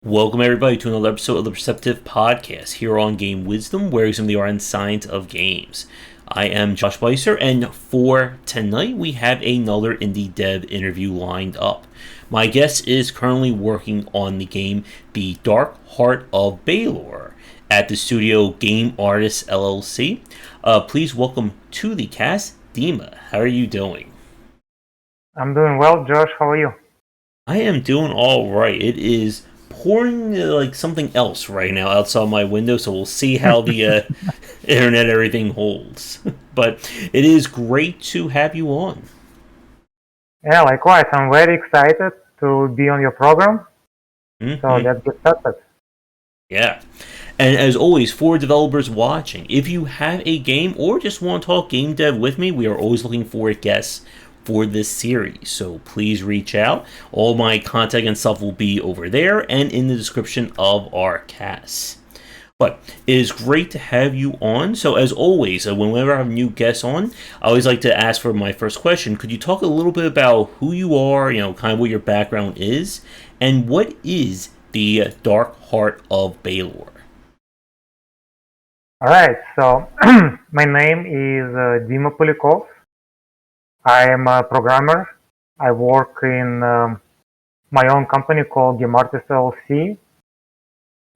Welcome, everybody, to another episode of the Perceptive podcast here on Game Wisdom, where we examine the art and science of games. I am Josh Beiser, and for tonight, we have another indie dev interview lined up. My guest is currently working on the game The Dark Heart of Balor at the studio Game Artists LLC. Please welcome to the cast, Dima. How are you doing? I'm doing well, Josh. How are you? I am doing all right. It is pouring like something else right now outside my window, so we'll see how the internet everything holds. But it is great to have you on. Yeah, likewise. I'm very excited to be on your program. So Hmm. let's get started. Yeah. And as always, for developers watching, if you have a game or just want to talk game dev with me, we are always looking for guests for this series. So please reach out. All my contact and stuff will be over there and in the description of our cast. But it is great to have you on. So as always, whenever I have new guests on, I always like to ask for my first question. Could you talk a little bit about who you are, kind of what your background is, and what is the Dark Heart of Balor? All right. So my name is Dima Polikov. I am a programmer. I work in my own company called Game Artists LLC.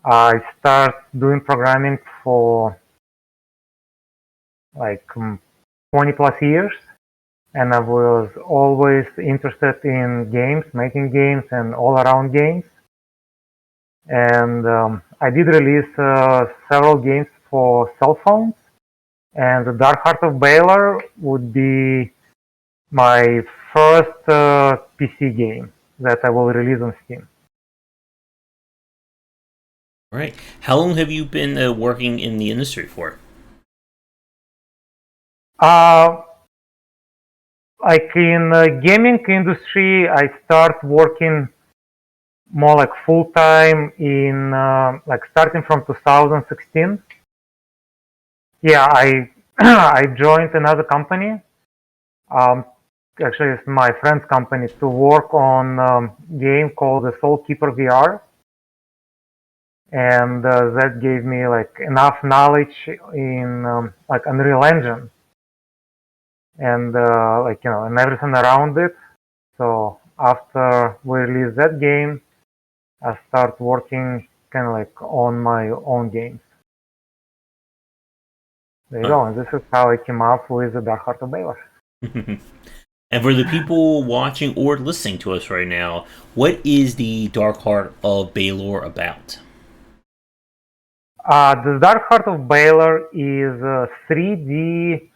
I start doing programming for like 20 plus years. And I was always interested in games, making games, and all around games. And I did release several games for cell phones, and the Dark Heart of Balor would be my first PC game that I will release on Steam. All right. How long have you been working in the industry for? Uh, like in the gaming industry, I start working more like full time in like starting from 2016. Yeah, I I joined another company. Um, Actually, it's my friend's company to work on game called the Soul Keeper VR, and that gave me like enough knowledge in like Unreal Engine and and everything around it. So after we release that game, I start working kind of like on my own games. There you All go. And this is how I came up with the Dark Heart of Baylor. right. And for the people watching or listening to us right now, what is the Dark Heart of Balor about? The Dark Heart of Baylor is a 3D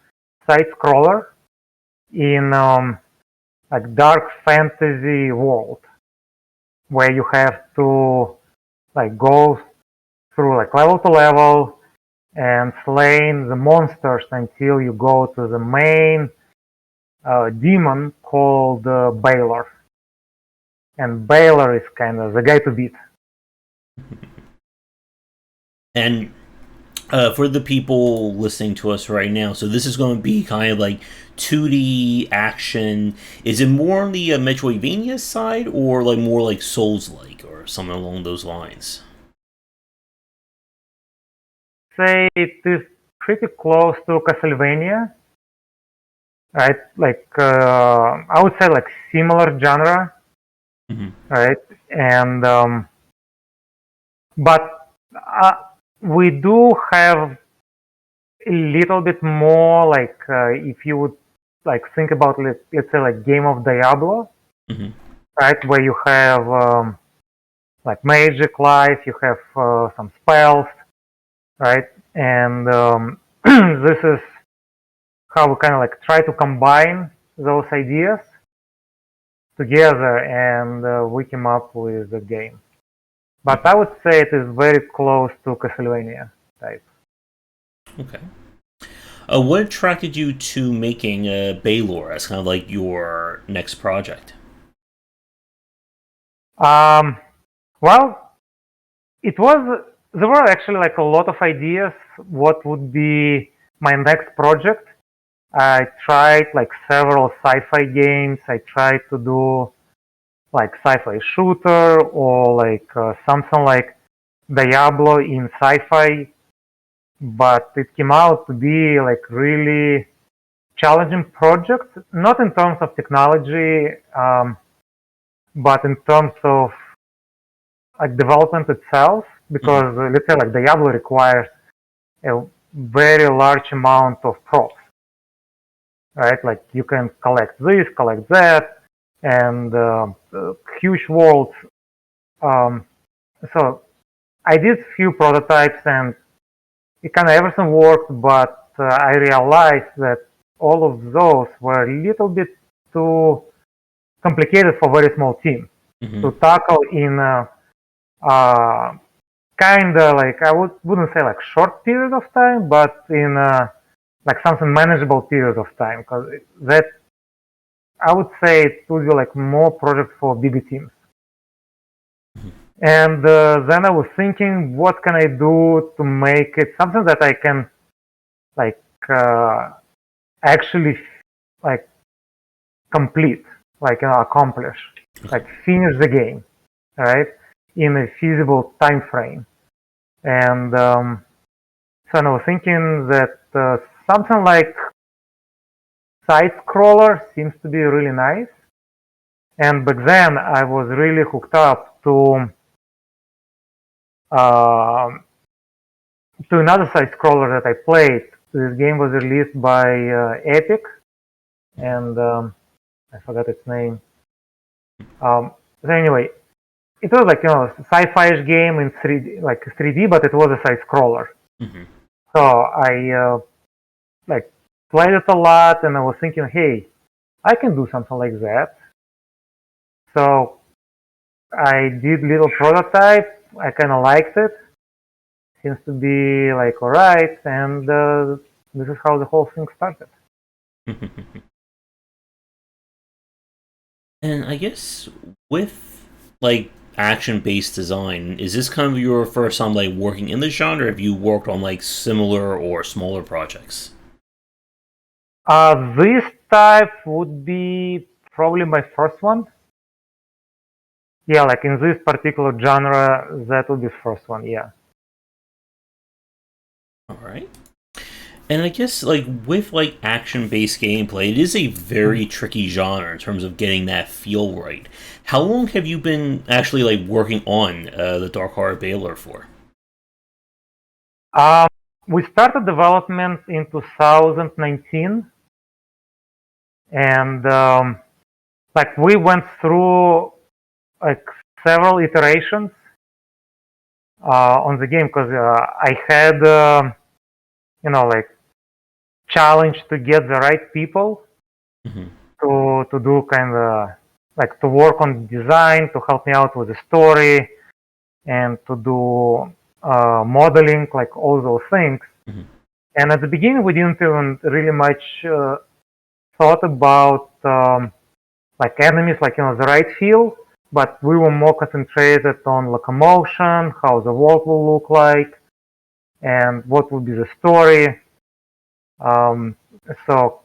side scroller in like dark fantasy world where you have to like go through like level to level and slaying the monsters until you go to the main demon called Baylor. And Baylor is kind of the guy to beat. And for the people listening to us right now, so this is going to be kind of like 2D action. Is it more on the Metroidvania side, or like more like Souls-like, or something along those lines? Say it is pretty close to Castlevania, right? Like I would say like similar genre, Mm-hmm. right? And but we do have a little bit more like if you would like think about let's say like game of Diablo, Mm-hmm. right? Where you have like magic life, you have some spells, right? And this is how we kind of like try to combine those ideas together, and we came up with the game. But I would say it is very close to Castlevania type. Okay. What attracted you to making Baylor as kind of like your next project? Um, well, it was there were actually like a lot of ideas what would be my next project. I tried like several sci-fi games. I tried to do like sci-fi shooter or like something like Diablo in sci-fi, but it came out to be like really challenging project, not in terms of technology, but in terms of like development itself, because let's say like Diablo requires a very large amount of props, right? Like you can collect this, collect that, and huge worlds. So I did few prototypes and it kind of everything worked, but I realized that all of those were a little bit too complicated for a very small team to tackle in kind of like I wouldn't say like short period of time, but in like something manageable period of time, because that I would say it would be like more project for bigger teams. And then I was thinking, what can I do to make it something that I can like actually like complete, like accomplish, like finish the game, right, in a feasible time frame. And so I was thinking that something like side scroller seems to be really nice. And back then I was really hooked up to another side scroller that I played. This game was released by Epic, and I forgot its name. So anyway, it was like sci-fi-ish game in 3D, like 3D, but it was a side scroller. So I like played it a lot, and I was thinking, hey, I can do something like that. So I did little prototype. I kind of liked it. Seems to be like alright, and this is how the whole thing started. And I guess with like action-based design, is this kind of your first time like working in the genre? Or have you worked on like similar or smaller projects? This type would be probably my first one. Yeah, like in this particular genre, that would be the first one, yeah. All right. And I guess like with like action-based gameplay, it is a very tricky genre in terms of getting that feel right. How long have you been actually like working on the Dark Heart of Balor for? We started development in 2019, and like we went through like several iterations on the game, because I had like challenge to get the right people to do kind of like to work on design, to help me out with the story, and to do modeling, like all those things. And at the beginning, we didn't even really much thought about like enemies, like the right feel, but we were more concentrated on locomotion, how the world will look like, and what would be the story. So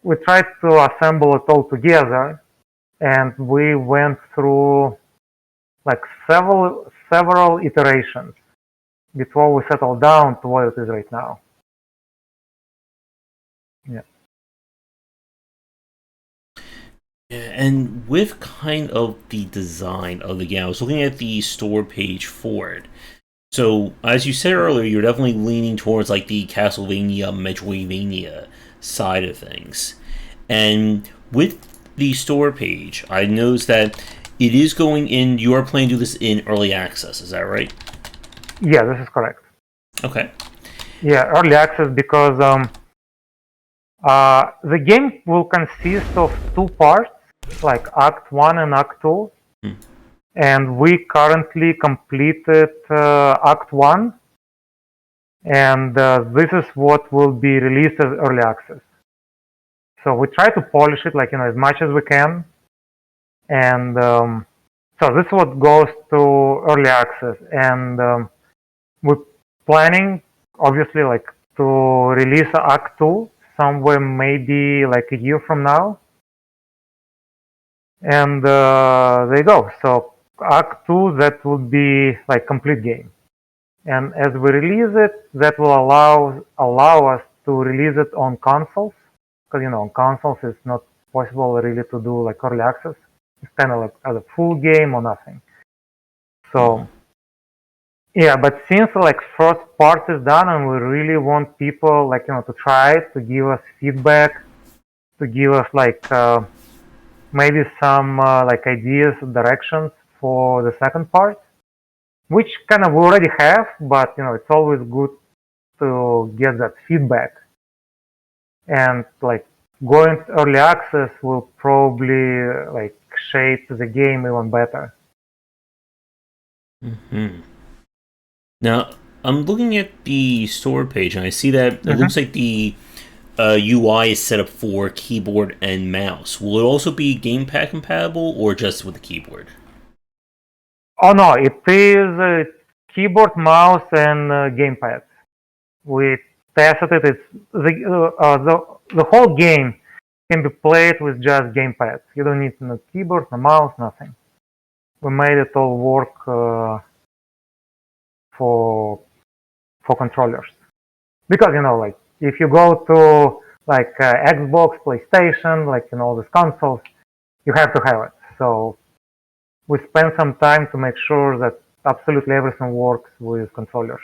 we tried to assemble it all together, and we went through like several iterations before we settled down to what it is right now. Yeah. Yeah, and with kind of the design of the game, I was looking at the store page for it. So, as you said earlier, you're definitely leaning towards like the Castlevania, Metroidvania side of things. And with the store page, I noticed that it is going in. You are planning to do this in early access. Is that right? Yeah, this is correct. Okay. Yeah, early access, because the game will consist of two parts, like Act 1 and Act 2. And we currently completed Act 1, and this is what will be released as early access. So we try to polish it like as much as we can, and so this is what goes to early access. And we're planning, obviously, like to release Act 2 somewhere maybe like a year from now. and there you go. So Act 2, that would be like complete game. And as we release it, that will allow us to release it on consoles, because on consoles it's not possible really to do like early access. It's kind of like as a full game or nothing. So yeah, but since like first part is done and we really want people like to try it, to give us feedback, to give us like maybe some like ideas, directions for the second part, which kind of we already have, but it's always good to get that feedback. And like going to early access will probably like shape the game even better. Now, I'm looking at the store page and I see that it looks like the UI is set up for keyboard and mouse. Will it also be gamepad compatible or just with the keyboard? Oh no, it is keyboard, mouse, and gamepad. We tested it. It's the whole game can be played with just gamepad. You don't need no keyboard, no mouse, nothing. We made it all work for controllers, because like if you go to like Xbox, PlayStation, like all these consoles, you have to have it. So we spent some time to make sure that absolutely everything works with controllers.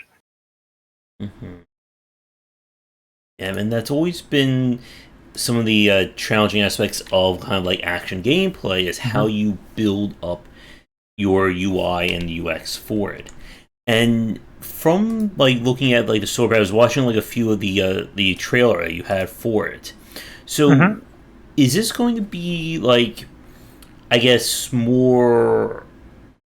Yeah, and that's always been some of the challenging aspects of kind of like action gameplay is how you build up your UI and UX for it. And from like looking at like the story, I was watching like a few of the trailer that you had for it. So is this going to be like, I guess, more,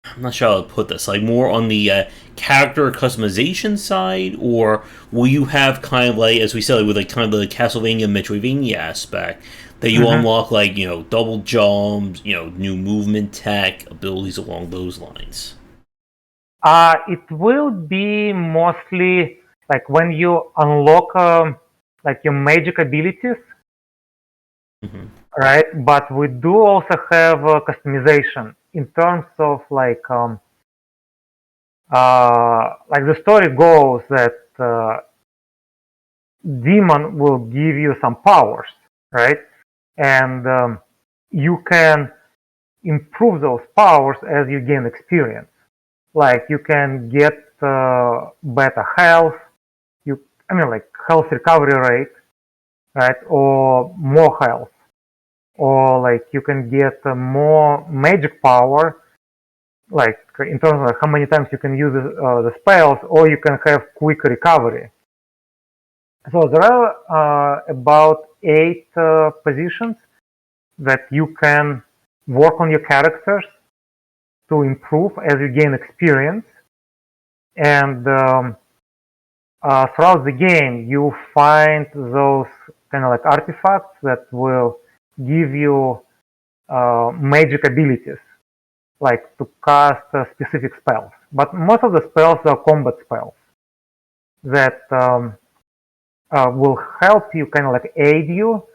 I'm not sure how to put this, like more on the character customization side, or will you have kind of like, as we said, like, with like kind of the Castlevania Metroidvania aspect, that you unlock like double jumps, new movement tech, abilities along those lines? It will be mostly like when you unlock like your magic abilities, right? But we do also have customization in terms of like the story goes that demon will give you some powers, right? And you can improve those powers as you gain experience. Like you can get better health, like health recovery rate, right? Or more health, or like you can get more magic power, like in terms of how many times you can use the spells, or you can have quick recovery. So there are about 8 positions that you can work on your characters to improve as you gain experience. And throughout the game, you find those kind of like artifacts that will give you magic abilities, like to cast specific spells. But most of the spells are combat spells that will help you, kind of like aid you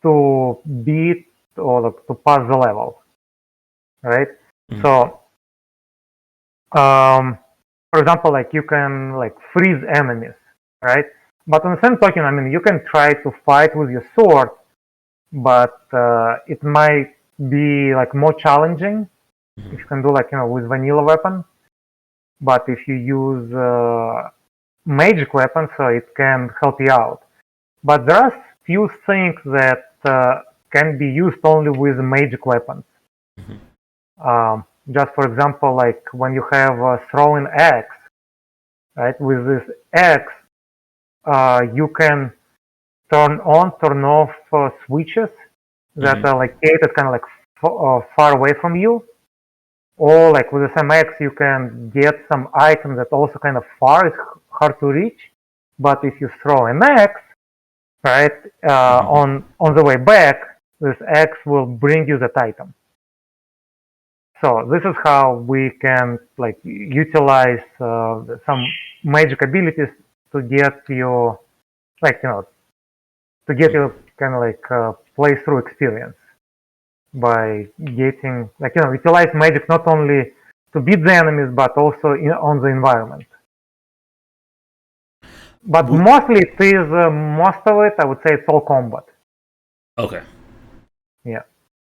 to beat or like to pass the level, right? So, for example, like you can like freeze enemies, right? But on the same token, you can try to fight with your sword, but it might be like more challenging if you can do like with vanilla weapon. But if you use magic weapon, so it can help you out. But there are few things that can be used only with magic weapons. Just for example, like when you have a throwing axe, right? With this axe, you can turn on, turn off switches that are located kind of like far away from you. Or like with the same axe, you can get some item that also kind of far, it's hard to reach. But if you throw an axe, right, on the way back, this axe will bring you that item. So this is how we can like utilize some magic abilities to get your like to get your kind of like playthrough experience. by getting utilize magic not only to beat the enemies but also on the environment. But mostly it is most of it. I would say it's all combat. Okay. Yeah.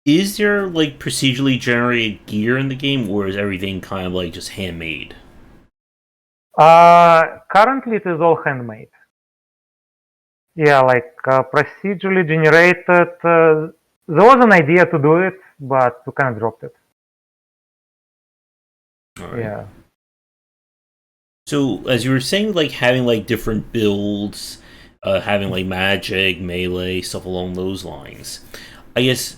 Is there like procedurally generated gear in the game, or is everything kind of like just handmade? Currently it is all handmade. Yeah, like procedurally generated. There was an idea to do it, but we kind of dropped it. All right. Yeah. So as you were saying, like having like different builds, having like magic, melee, stuff along those lines. I guess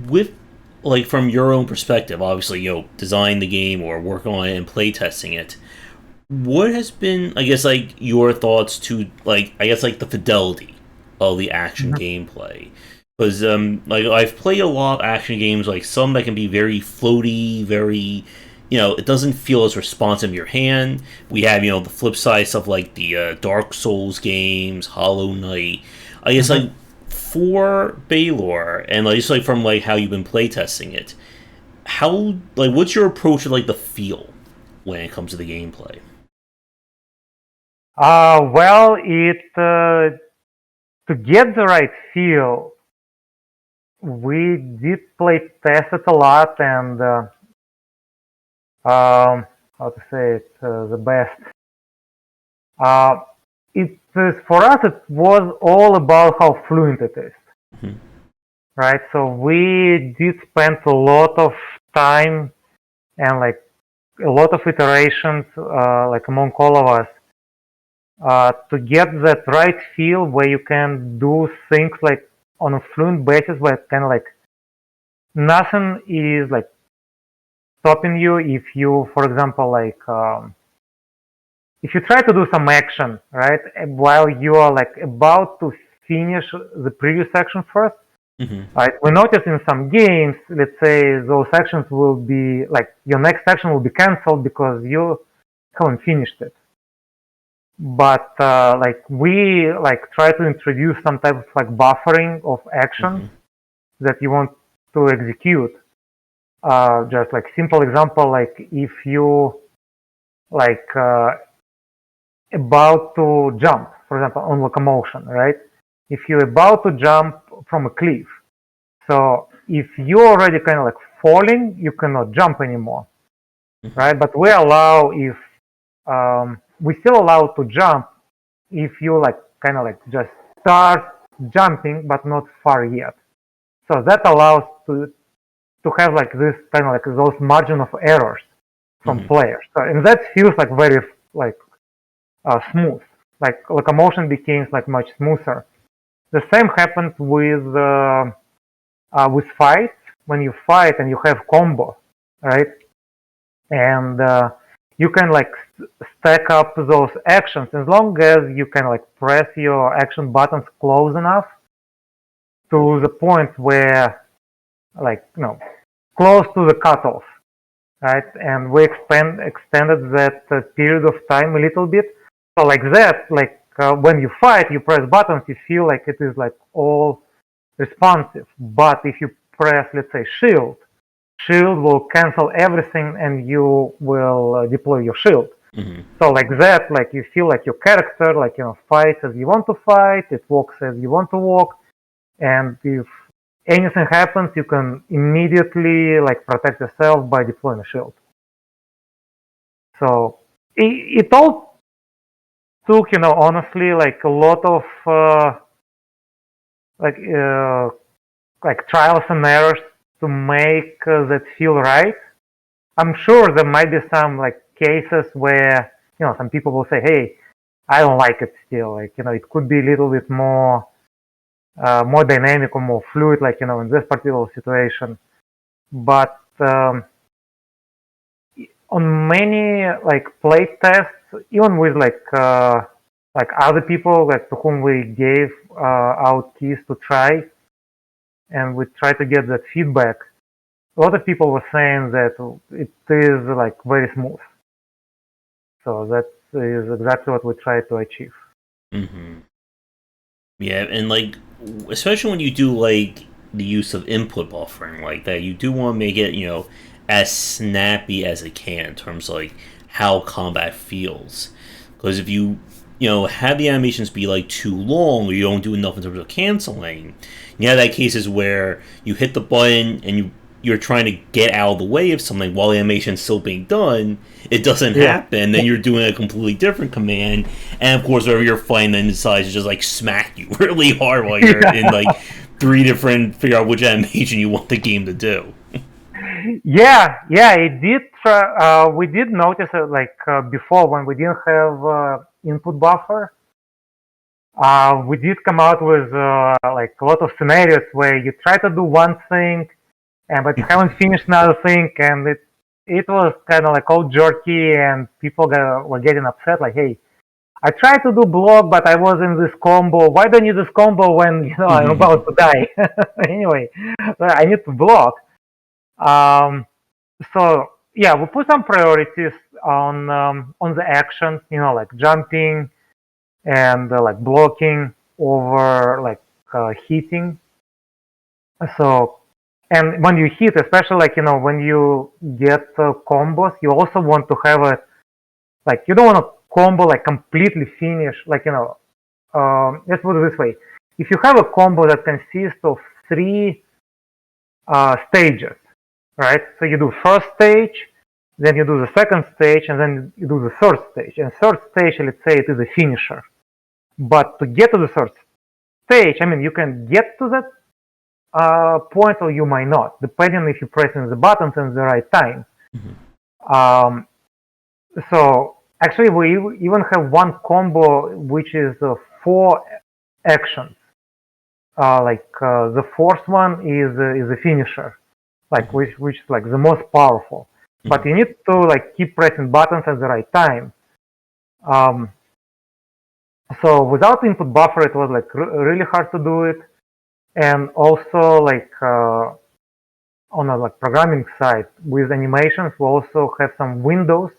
with like from your own perspective, obviously, design the game or work on it and play testing it. What has been, I guess, like your thoughts to like, I guess, like the fidelity of the action gameplay? Because like I've played a lot of action games, like some that can be very floaty, very, it doesn't feel as responsive in your hand. We have, the flip side stuff like the Dark Souls games, Hollow Knight. I guess like for Baylor and like just like from like how you've been playtesting it, how like what's your approach to like the feel when it comes to the gameplay? Well, to get the right feel, we did play test it a lot, and how to say it the best. It is for us. It was all about how fluent it is, right? So we did spend a lot of time and like a lot of iterations, like among all of us, to get that right feel where you can do things like on a fluent basis, where kind of like nothing is like stopping you if you, for example, like if you try to do some action, right, while you are like about to finish the previous action first, right? We noticed in some games, let's say those actions will be like your next action will be cancelled because you haven't finished it. But like we like try to introduce some type of like buffering of actions that you want to execute. Just like simple example, like if you like about to jump, for example, on locomotion, right? If you're about to jump from a cliff, so if you're already kind of like falling, you cannot jump anymore, right? But we allow if we still allow to jump if you like kind of like just start jumping but not far yet. So that allows to have like this kind of like those margin of errors from players. So, and that feels like very like smooth. Like locomotion becomes like much smoother. The same happens with fights. When you fight and you have combo, right? And you can like stack up those actions as long as you can like press your action buttons close enough to the point where like close to the cutoff, right? And we extended that period of time a little bit. So like that, like when you fight, you press buttons, you feel like it is like all responsive. But if you press, let's say, shield will cancel everything and you will deploy your shield. So like that, like you feel like your character, like fights as you want to fight, it walks as you want to walk, and if anything happens, you can immediately like protect yourself by deploying a shield. So it all took, honestly, like a lot of like trials and errors to make that feel right. I'm sure there might be some like cases where some people will say, "Hey, I don't like it still. Like it could be a little bit more dynamic or more fluid, like in this particular situation." But on many like play tests, even with like other people like to whom we gave out keys to try, and we try to get that feedback. A lot of people were saying that it is like very smooth. So that is exactly what we try to achieve. Yeah, and like especially when you do like the use of input buffering like that. You do want to make it, as snappy as it can in terms of like how combat feels. Because if you have the animations be like too long, or you don't do enough in terms of canceling, you have that cases where you hit the button and you're trying to get out of the way of something while the animation's still being done. It doesn't happen. Then you're doing a completely different command, and of course, wherever you're fighting, then decides to just like smack you really hard while you're in like three different. Figure out which animation you want the game to do. Yeah, it did. We did notice it before when we didn't have input buffer. We did come out with like a lot of scenarios where you try to do one thing, but you haven't finished another thing, and it was kind of like all jerky, and people were getting upset. Like, hey, I tried to do block, but I was in this combo. Why don't you do this combo when I'm about to die? Anyway, I need to block. So yeah, we put some priorities on the actions, like jumping and like blocking over like hitting. So, and when you hit, especially like when you get combos, you also want to have it like you don't want to combo like completely finish. Like let's put it this way: if you have a combo that consists of 3 stages, right? So you do first stage, then you do the second stage, and then you do the third stage. And third stage, let's say it is a finisher. But to get to the third stage, I mean, you can get to that point or you might not, depending if you're pressing the buttons at the right time. So actually, we even have one combo which is 4 actions. The fourth one is a finisher, like which is like the most powerful. But you need to like keep pressing buttons at the right time. So without input buffer, it was like really hard to do it, and also like on a like programming side with animations, we also have some windows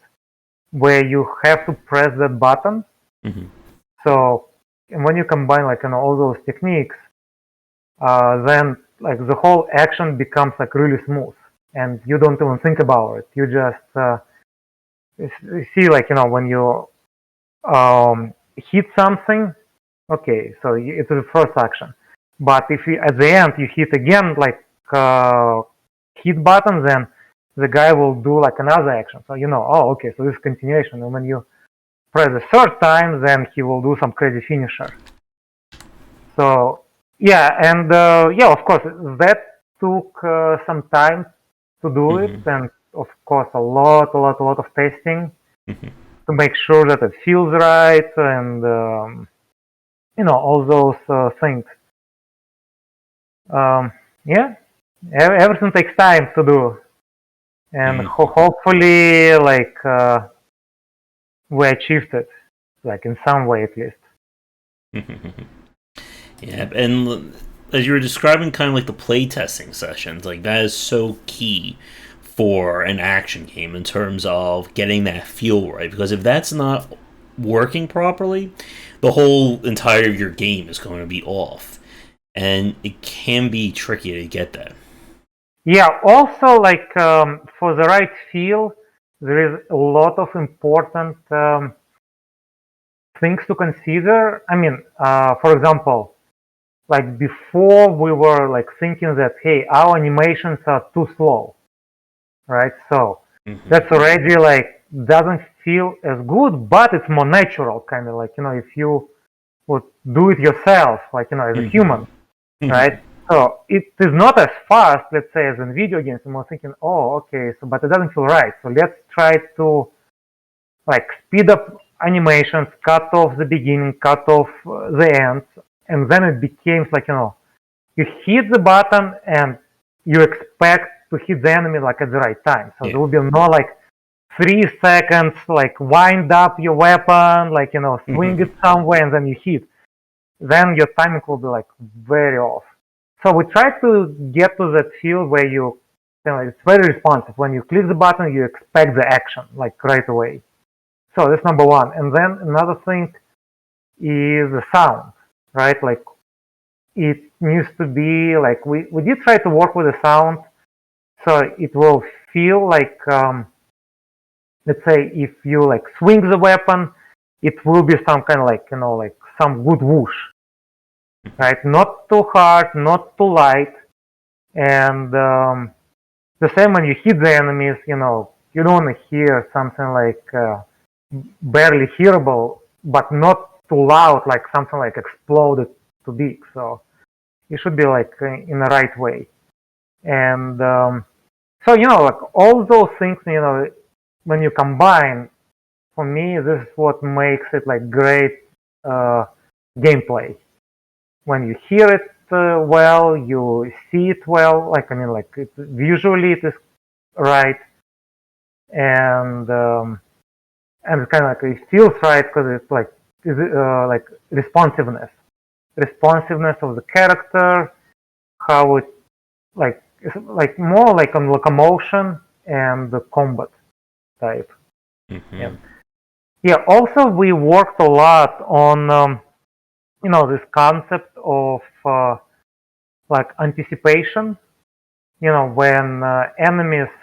where you have to press that button. So when you combine like all those techniques, then like the whole action becomes like really smooth, and you don't even think about it. You just see like when you hit something, okay, so it's the first action. But if you, at the end you hit again like hit button, then the guy will do like another action. So oh, okay, so this is continuation. And when you press the third time, then he will do some crazy finisher. So yeah, and yeah, of course, that took some time to do it, and of course, a lot of testing to make sure that it feels right, and all those things. Yeah, everything takes time to do, and hopefully, like we achieved it, like in some way at least. Yeah, and as you were describing kind of like the playtesting sessions, like that is so key for an action game in terms of getting that feel right. Because if that's not working properly, the whole entire of your game is going to be off. And it can be tricky to get that. Yeah, also like for the right feel, there is a lot of important things to consider. I mean, for example, like before we were like thinking that, hey, our animations are too slow, right? So that's already like doesn't feel as good, but it's more natural, kind of like, if you would do it yourself, like, as a human, right? So it is not as fast, let's say, as in video games. And we're thinking, oh, okay, so but it doesn't feel right. So let's try to like speed up animations, cut off the beginning, cut off the ends, and then it becomes like you hit the button and you expect to hit the enemy like at the right time. So there will be no like 3 seconds like wind up your weapon, like swing it somewhere and then you hit. Then your timing will be like very off. So we try to get to that feel where it's very responsive. When you click the button, you expect the action like right away. So that's number one. And then another thing is the sound, right? Like it needs to be like we did try to work with the sound, so it will feel like let's say if you like swing the weapon, it will be some kind of like like some good whoosh, right? Not too hard, not too light, and the same when you hit the enemies, you don't want to hear something like barely hearable, but not too loud, like something like exploded too big. So it should be like in the right way. And so like all those things, when you combine, for me, this is what makes it like great gameplay. When you hear it well, you see it well. Like like visually it is right, and it's kind of like it feels right because it's like responsiveness of the character, how it it's like more like on locomotion and the combat type. Mm-hmm. Yeah. Also, we worked a lot on this concept of like anticipation. When enemies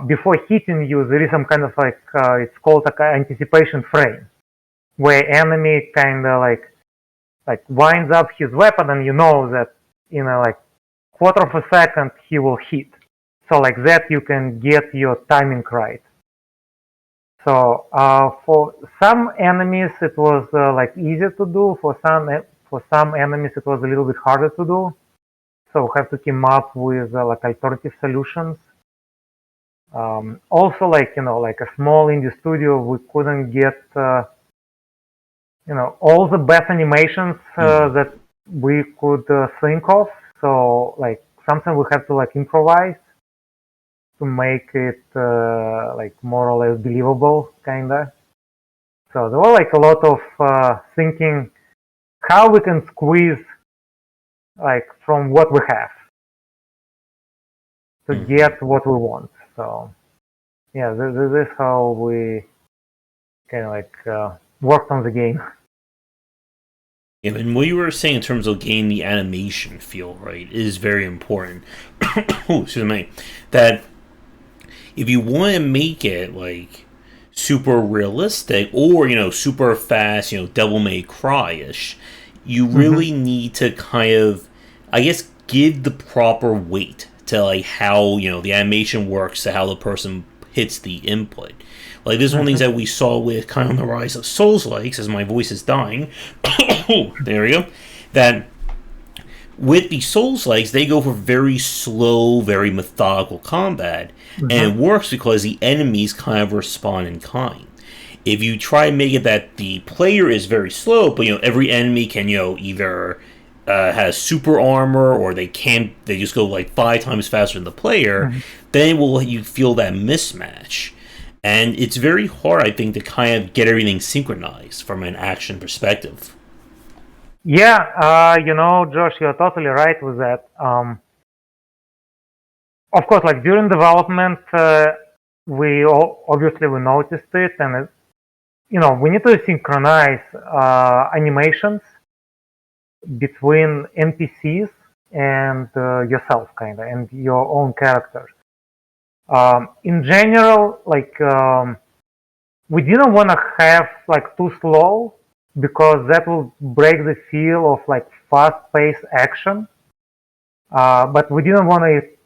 before hitting you, there is some kind of like it's called like an anticipation frame, where enemy kind of like winds up his weapon, and you know that in a like quarter of a second he will hit. So like that you can get your timing right. So for some enemies it was like easier to do. For some enemies it was a little bit harder to do. So we have to come up with like alternative solutions. Also, like like a small indie studio, we couldn't get all the best animations that we could think of. So like something we have to like improvise to make it like more or less believable, kinda. So there were like a lot of thinking how we can squeeze like from what we have to get what we want. So yeah, this is how we kind of like worked on the game. Yeah, and what you were saying in terms of getting the animation feel right is very important. Oh, excuse me. That if you want to make it like super realistic or super fast, Devil May Cry ish, you really need to kind of, I guess, give the proper weight to like how the animation works, to how the person hits the input. Like this is one of the things that we saw with kind of the rise of Souls likes, as my voice is dying. There we go. That with the Souls likes, they go for very slow, very methodical combat, and it works because the enemies kind of respond in kind. If you try to make it that the player is very slow, but every enemy can either has super armor or they just go like 5 times faster than the player, then it will let you feel that mismatch. And it's very hard, I think, to kind of get everything synchronized from an action perspective. Yeah, Josh, you're totally right with that. Of course, like during development, we obviously we noticed it, and we need to synchronize animations between NPCs and yourself, kind of, and your own character. In general, like we didn't want to have like too slow, because that will break the feel of like fast-paced action. But we didn't want it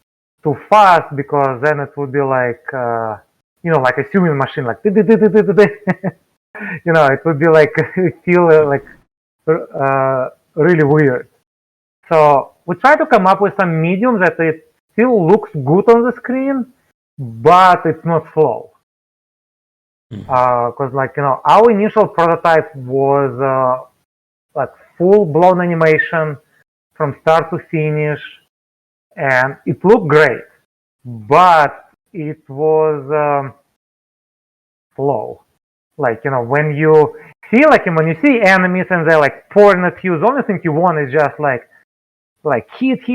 too fast, because then it would be like like a human machine, like it would be like feel like really weird. So we try to come up with some medium that it still looks good on the screen, but it's not slow. Because like our initial prototype was like full-blown animation from start to finish, and it looked great, but it was slow. Like when you see enemies and they're like pouring at you, the only thing you want is just like hit,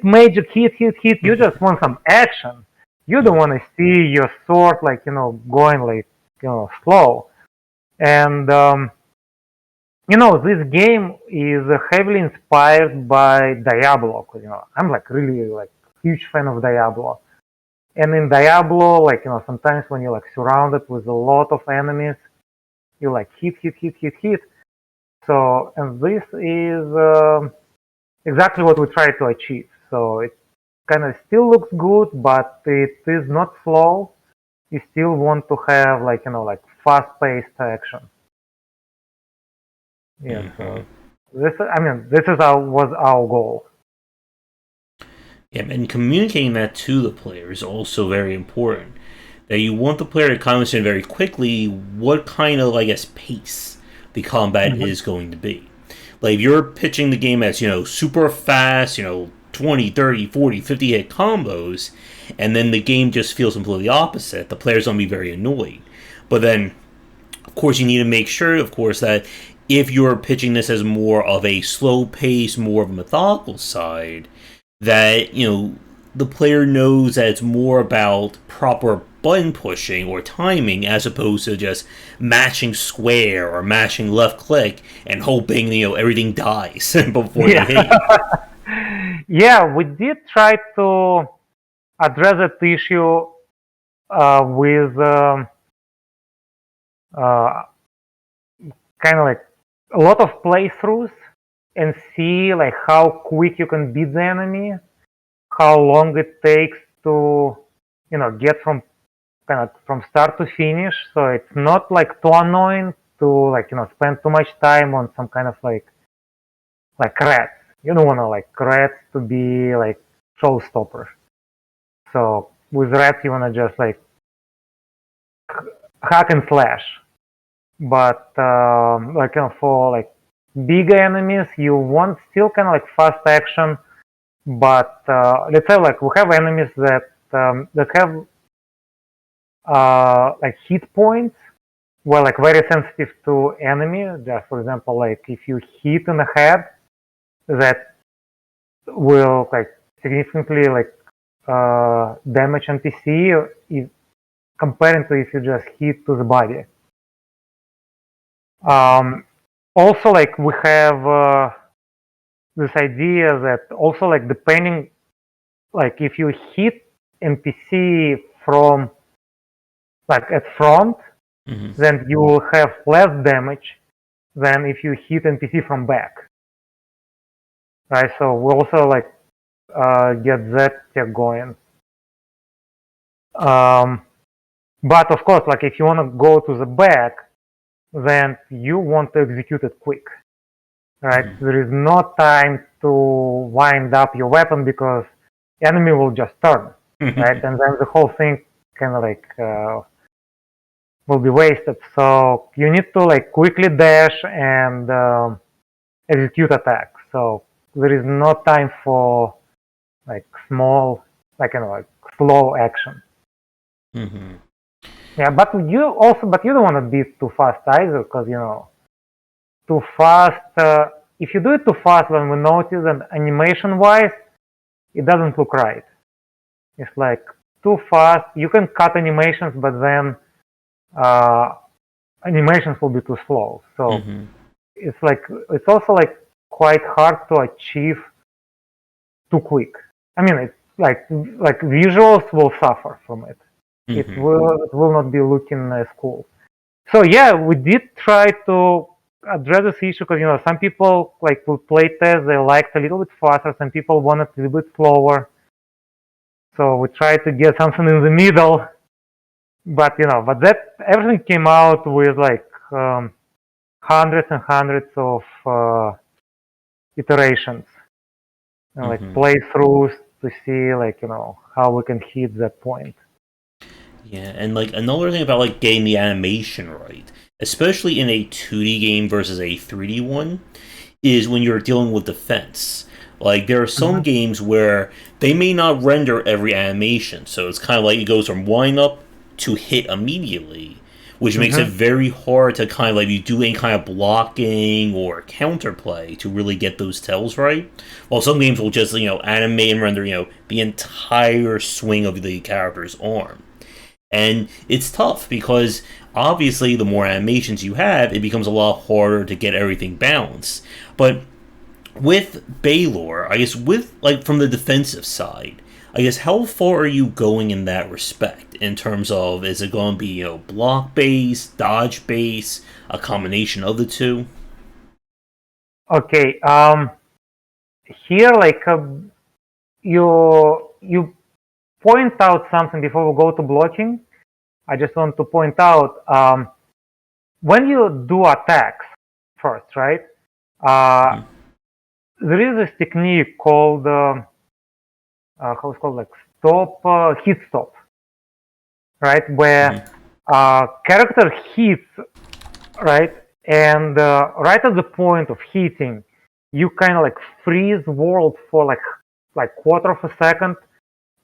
magic hit. You just want some action. You don't want to see your sword like going like slow. And This game is heavily inspired by Diablo, 'cause, I'm like really like huge fan of Diablo. And in Diablo, like, sometimes when you're like surrounded with a lot of enemies, you like hit. So, and this is exactly what we try to achieve. So it kind of still looks good, but it is not slow. You still want to have like, like fast-paced action. Yeah. So this is was our goal. Yeah, and communicating that to the player is also very important. That you want the player to kind of understand very quickly what kind of, I guess, pace the combat Mhm. is going to be. Like, if you're pitching the game as, super fast, 20, 30, 40, 50 hit combos, and then the game just feels completely opposite, the player's going to be very annoyed. But then, of course, you need to make sure, of course, that if you're pitching this as more of a slow pace, more of a methodical side, that the player knows that it's more about proper button pushing or timing as opposed to just mashing square or mashing left click and hoping everything dies before they hit you. Yeah, we did try to address that issue with uh, kind of like a lot of playthroughs and see like how quick you can beat the enemy, how long it takes to get from kind of from start to finish. So it's not like too annoying to like spend too much time on some kind of like rats. You don't want to like rats to be like showstopper. So with rats you want to just like hack and slash. But like for like bigger enemies, you want still kind of like fast action. But let's say like we have enemies that have like hit points were like very sensitive to enemy. Just for example, like if you hit in the head, that will like significantly like damage NPC if, comparing to if you just hit to the body. Also, like we have this idea that also like depending, like if you hit NPC from like at front, then you will have less damage than if you hit NPC from back. Right, so we also like get that going. But of course, like if you want to go to the back, then you want to execute it quick. Right, there is no time to wind up your weapon because enemy will just turn, right, and then the whole thing kind of like will be wasted. So you need to like quickly dash and execute attack. So there is no time for like small, like like slow action. Yeah, but you don't want to be too fast either, because too fast. If you do it too fast, then we notice that animation-wise, it doesn't look right. It's like too fast. You can cut animations, but then animations will be too slow. So it's like it's also like quite hard to achieve too quick. I mean, it's like visuals will suffer from it. It will not be looking as cool. So yeah, we did try to address this issue because some people like will play test, they liked a little bit faster, some people wanted a little bit slower. So we tried to get something in the middle, but but that everything came out with like hundreds and hundreds of iterations and like playthroughs to see like how we can hit that point. Yeah, and like another thing about like getting the animation right, especially in a 2D game versus a 3D one, is when you're dealing with defense. Like there are some games where they may not render every animation, so it's kind of like it goes from wind up to hit immediately, which makes it very hard to kind of like you do any kind of blocking or counterplay to really get those tells right. While some games will just animate and render the entire swing of the character's arm. And it's tough because obviously, the more animations you have, it becomes a lot harder to get everything balanced. But with Baylor, I guess with like from the defensive side, I guess how far are you going in that respect? In terms of is it going to be block base, dodge base, a combination of the two? Okay, here you point out something before we go to blocking. I just want to point out when you do attacks first, right? Mm-hmm. There is this technique called how it's called, like hit stop, right? Where Mm-hmm. character hits, right, and right at the point of hitting, you kind of like freeze world for like quarter of a second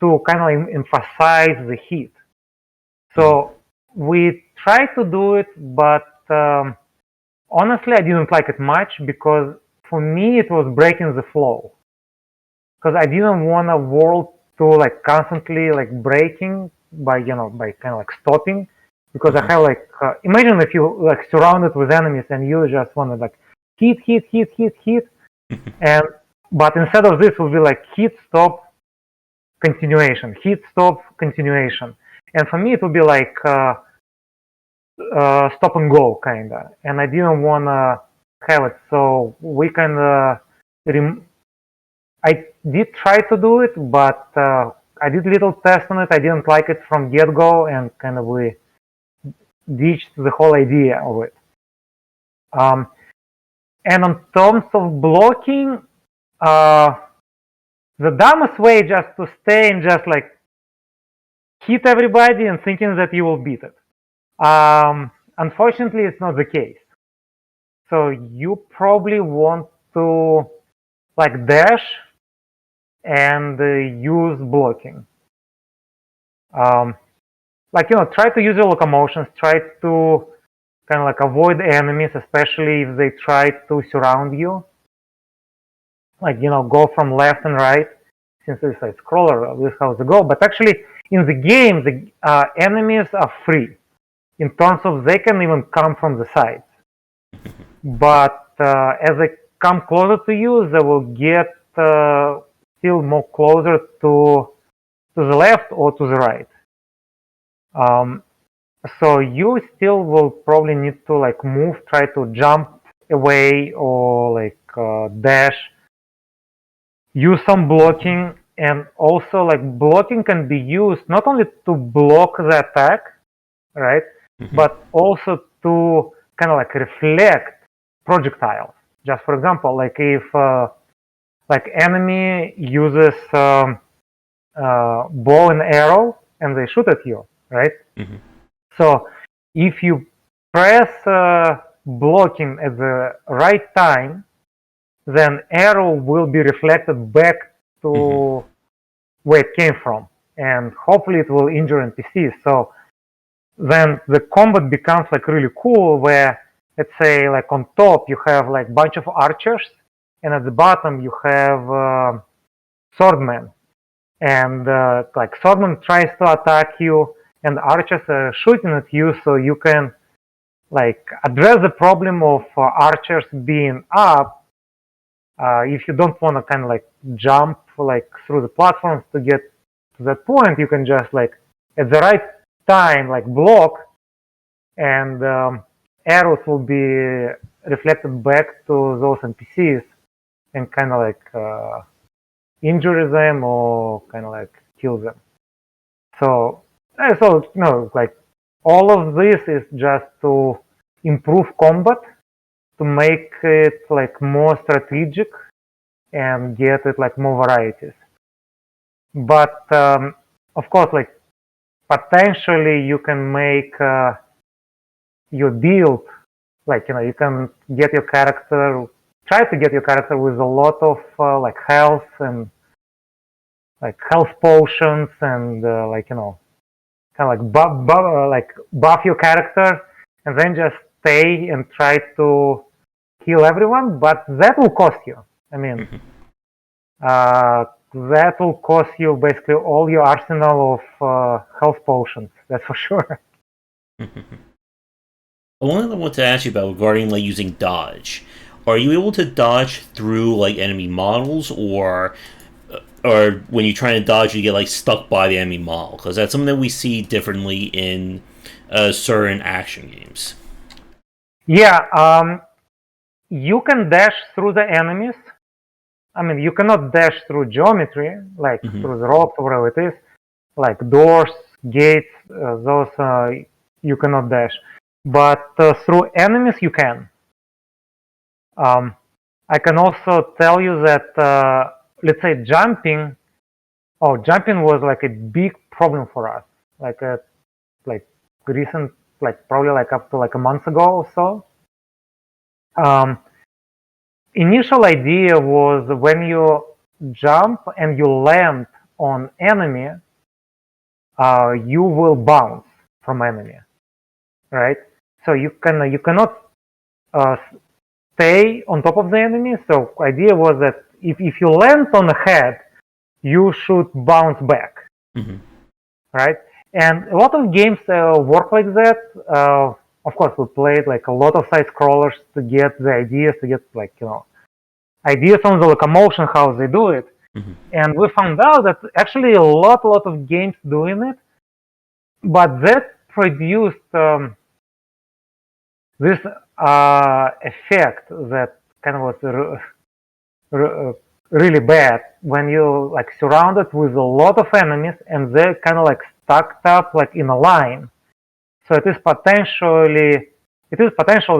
to kind of emphasize the hit. So we tried to do it, but honestly, I didn't like it much because for me it was breaking the flow. Because I didn't want a world to like constantly like breaking by kind of like stopping. Because I Mm-hmm. have like imagine if you like surrounded with enemies and you just want to like hit, and but instead of this will be like hit stop continuation, hit stop continuation, and for me it would be like stop and go kinda, and I didn't wanna have it. So we kinda, I did try to do it, but I did little test on it. I didn't like it from get go, and kind of we ditched the whole idea of it. Um, and on terms of blocking, uh, the dumbest way just to stay and just like hit everybody and thinking that you will beat it. Unfortunately, it's not the case. So you probably want to like dash and use blocking. Um, try to use your locomotions, try to kind of like avoid enemies, especially if they try to surround you. Like, go from left and right, since it's a scroller, this is how to go. But actually, in the game, the enemies are free in terms of they can even come from the sides. But as they come closer to you, they will get still more closer to the left or to the right. So you still will probably need to like move, try to jump away or like dash, use some blocking, and also like blocking can be used not only to block the attack, right, Mm-hmm. but also to kind of like reflect projectiles. Just for example, like if like enemy uses bow and arrow and they shoot at you, right? Mm-hmm. So if you press blocking at the right time, then arrow will be reflected back Mm-hmm. to where it came from, and hopefully it will injure NPCs. So then the combat becomes like really cool, where let's say like on top you have like bunch of archers, and at the bottom you have swordmen, and like swordman tries to attack you, and archers are shooting at you, so you can like address the problem of archers being up. If you don't want to kind of like jump like through the platforms to get to that point, you can just like at the right time like block, and arrows will be reflected back to those NPCs and kind of like injure them or kind of like kill them. So like all of this is just to improve combat, to make it like more strategic and get it like more varieties. But of course, like potentially you can make your build, like you can get your character, try to get your character with a lot of like health and like health potions, and kind of like buff your character, and then just stay and try to kill everyone. But that will cost you. I mean, that will cost you basically all your arsenal of health potions. That's for sure. One thing I want to ask you about regarding like using dodge. Are you able to dodge through like enemy models, or when you're trying to dodge, you get like stuck by the enemy model? Because that's something that we see differently in certain action games. Yeah, you can dash through the enemies. I mean, you cannot dash through geometry, like Mm-hmm. through the rocks or whatever it is, like doors, gates, those you cannot dash. But through enemies, you can. Um, I can also tell you that, let's say, jumping. Oh, jumping was like a big problem for us. Like a like recent, like probably like up to like a month ago or so. Um, Initial idea was when you jump and you land on enemy, you will bounce from enemy, right? So you cannot uh, stay on top of the enemy. So idea was that if you land on the head, you should bounce back, Mm-hmm. right? And a lot of games work like that. Of course, we played like a lot of side scrollers to get the ideas, to get like ideas on the locomotion, how they do it. Mm-hmm. And we found out that actually a lot of games doing it, but that produced this effect that kind of was really bad when you like surrounded with a lot of enemies and they're kind of like stacked up like in a line. So it is potential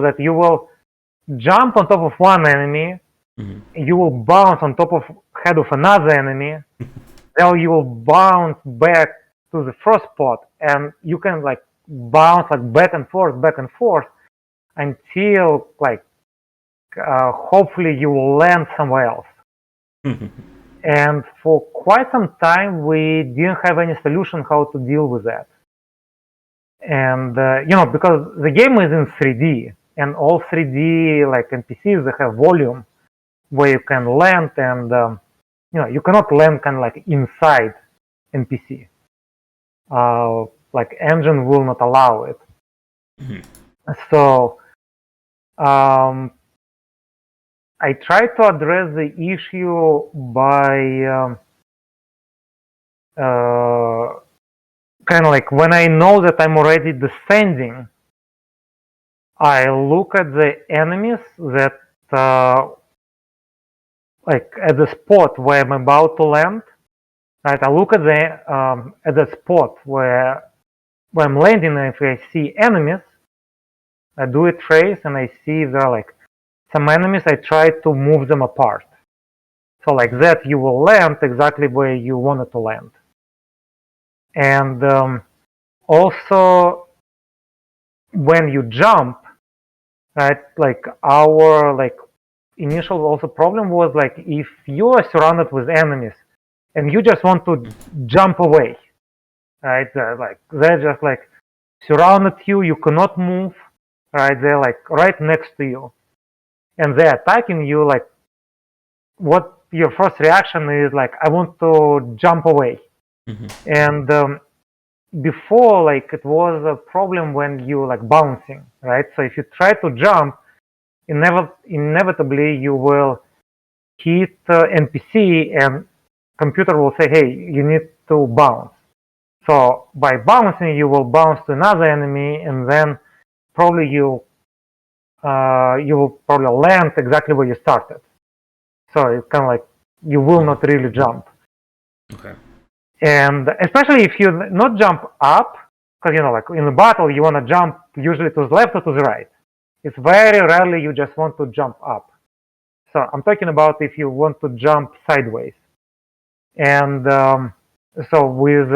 that you will jump on top of one enemy, Mm-hmm. you will bounce on top of head of another enemy, then you will bounce back to the first spot, and you can like bounce like back and forth until like hopefully you will land somewhere else. Mm-hmm. And for quite some time, we didn't have any solution how to deal with that. And because the game is in 3D, and all 3D like NPCs, they have volume where you can land, and you cannot land kind of like inside NPC. Like engine will not allow it. Mm-hmm. So I try to address the issue by kind of like when I know that I'm already descending, I look at the enemies that like at the spot where I'm about to land. Right, I look at the spot where I'm landing, and if I see enemies, I do a trace, and I see there are like some enemies. I try to move them apart. So like that, you will land exactly where you wanted to land. And also, when you jump, right? Like our like initial also problem was like if you are surrounded with enemies and you just want to jump away, right? They're just like surrounded you. You cannot move, right? They're like right next to you, and they're attacking you. Like, what your first reaction is like, I want to jump away. Mm-hmm. And before, like it was a problem when you like bouncing, right? So if you try to jump, inevitably you will hit NPC, and computer will say, hey, you need to bounce. So by bouncing, you will bounce to another enemy, and then probably you will probably land exactly where you started. So it's kind of like you will not really jump. Okay. And especially if you not jump up, because like in a battle you want to jump usually to the left or to the right. It's very rarely you just want to jump up. So I'm talking about if you want to jump sideways. And so with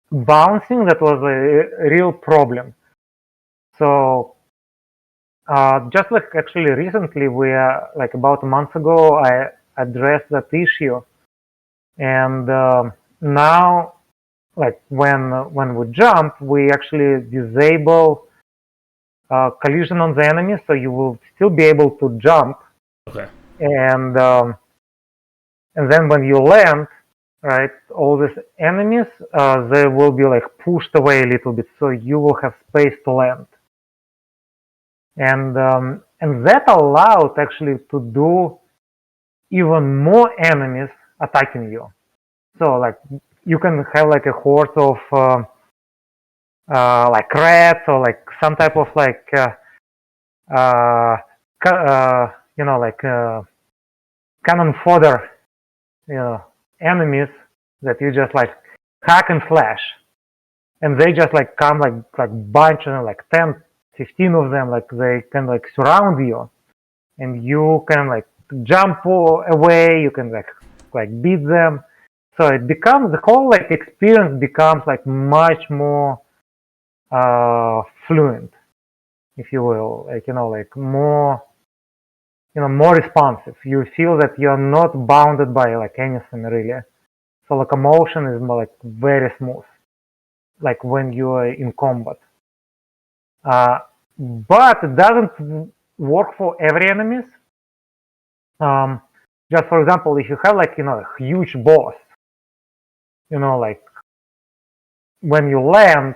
bouncing, that was a real problem. So just like actually recently, like about a month ago, I addressed that issue, and now, like when we jump, we actually disable collision on the enemy, so you will still be able to jump. Okay. And then when you land, right, all these enemies, they will be like pushed away a little bit, so you will have space to land. and that allowed actually to do even more enemies attacking you. So like you can have like a horde of like rats or like some type of like like cannon fodder, enemies that you just like hack and slash, and they just like come like bunch of like 10, 15 of them, like they can like surround you, and you can like jump away, you can like beat them. So it becomes the whole like experience becomes like much more fluent, if you will, like like more more responsive. You feel that you're not bounded by like anything really. So locomotion is more like very smooth, like when you are in combat. But it doesn't work for every enemies. Just for example, if you have like a huge boss, like when you land,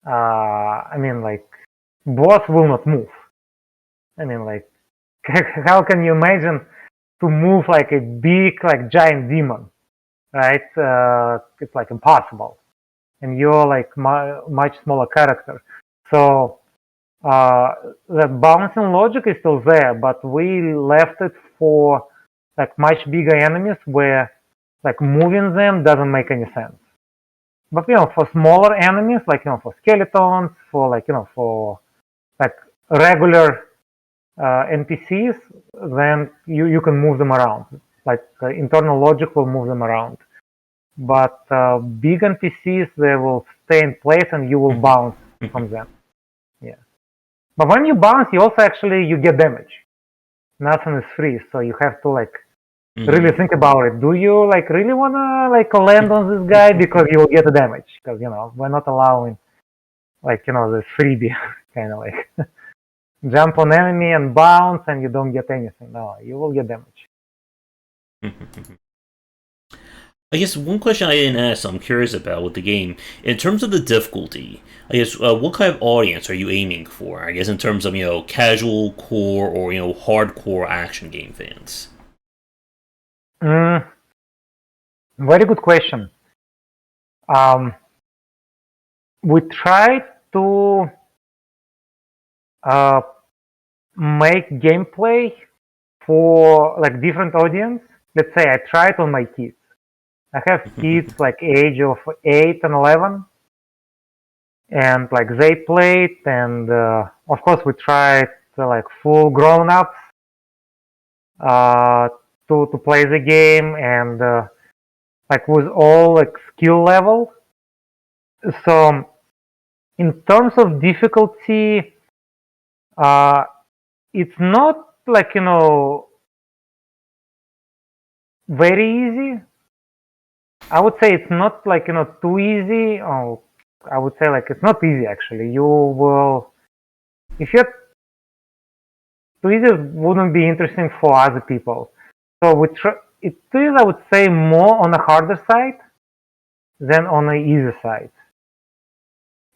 I mean like boss will not move. I mean like how can you imagine to move like a big like giant demon, right? It's like impossible, and you're like much smaller character. So the bouncing logic is still there, but we left it for like much bigger enemies where like moving them doesn't make any sense. But for smaller enemies, like for skeletons, for like for like regular NPCs, then you can move them around. Like internal logic will move them around. But big NPCs, they will stay in place and you will bounce from them. Yeah. But when you bounce, you also actually you get damage. Nothing is free, so you have to like really think about it. Do you like really wanna like land on this guy because you will get the damage? Because we're not allowing like this freebie kind of like jump on enemy and bounce and you don't get anything. No, you will get damage. I guess one question I didn't ask, I'm curious about with the game, in terms of the difficulty, I guess what kind of audience are you aiming for? I guess in terms of casual, core, or hardcore action game fans. Very good question. We tried to make gameplay for like different audience. Let's say I tried on my kids. I have kids like age of 8 and 11, and like they played, and of course we tried like full grown-ups to play the game, and like with all like skill level. So in terms of difficulty, it's not like very easy. I would say it's not like too easy. Oh, I would say like it's not easy actually. You will, if you're too easy, it wouldn't be interesting for other people. So it is, I would say, more on the harder side than on the easy side.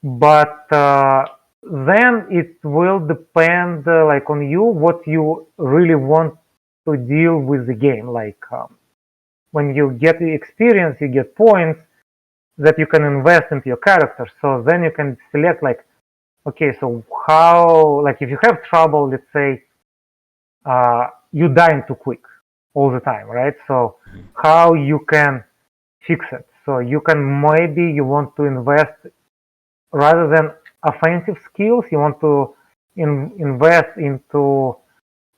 But then it will depend like on you what you really want to deal with the game. Like when you get the experience, you get points that you can invest into your character. So then you can select like, okay, so how, like if you have trouble, let's say you dying too quick all the time, right? So how you can fix it? So you can, maybe you want to invest, rather than offensive skills, you want to invest into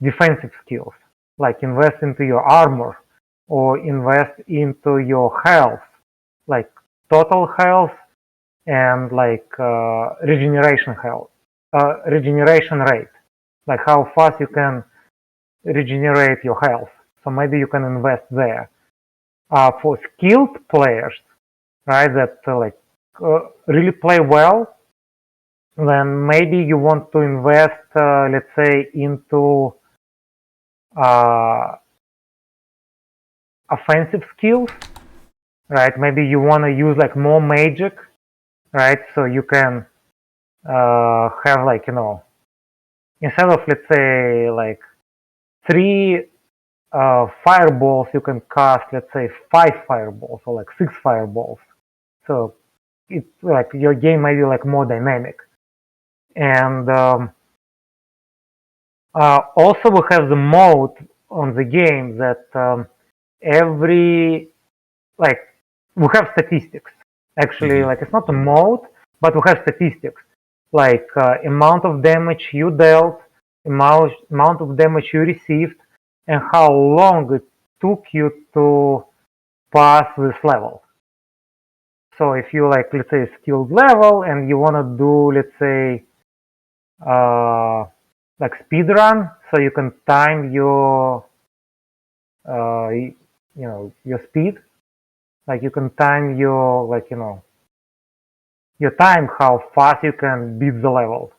defensive skills, like invest into your armor or invest into your health, like total health and like regeneration rate, like how fast you can regenerate your health. So maybe you can invest there. For skilled players, right, that really play well, then maybe you want to invest, let's say, into offensive skills, right? Maybe you want to use like more magic, right? So you can have like instead of, let's say, like 3 fireballs, you can cast, let's say, 5 fireballs or like 6 fireballs. So it's like your game might be like more dynamic. And also we have the mode on the game that every, like, we have statistics. Actually, like, it's not a mode, but we have statistics, like amount of damage you dealt, amount of damage you received, and how long it took you to pass this level. So if you, like, let's say, skilled level and you want to do, let's say, like speed run, so you can time your your speed, like you can time your, like, your time, how fast you can beat the level.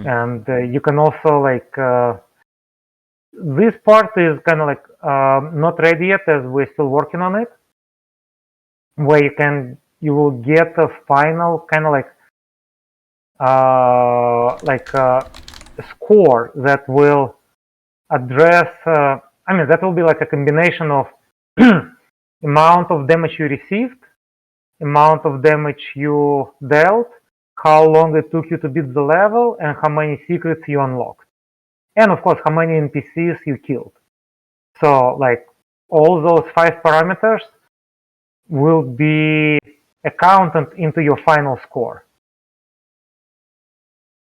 And you can also, like, this part is kind of like not ready yet, as we're still working on it, where you will get a final kind of like score that will address, that will be like a combination of amount of damage you received, amount of damage you dealt, how long it took you to beat the level, and how many secrets you unlocked. And of course, how many NPCs you killed. So, like, all those 5 parameters will be accounted into your final score.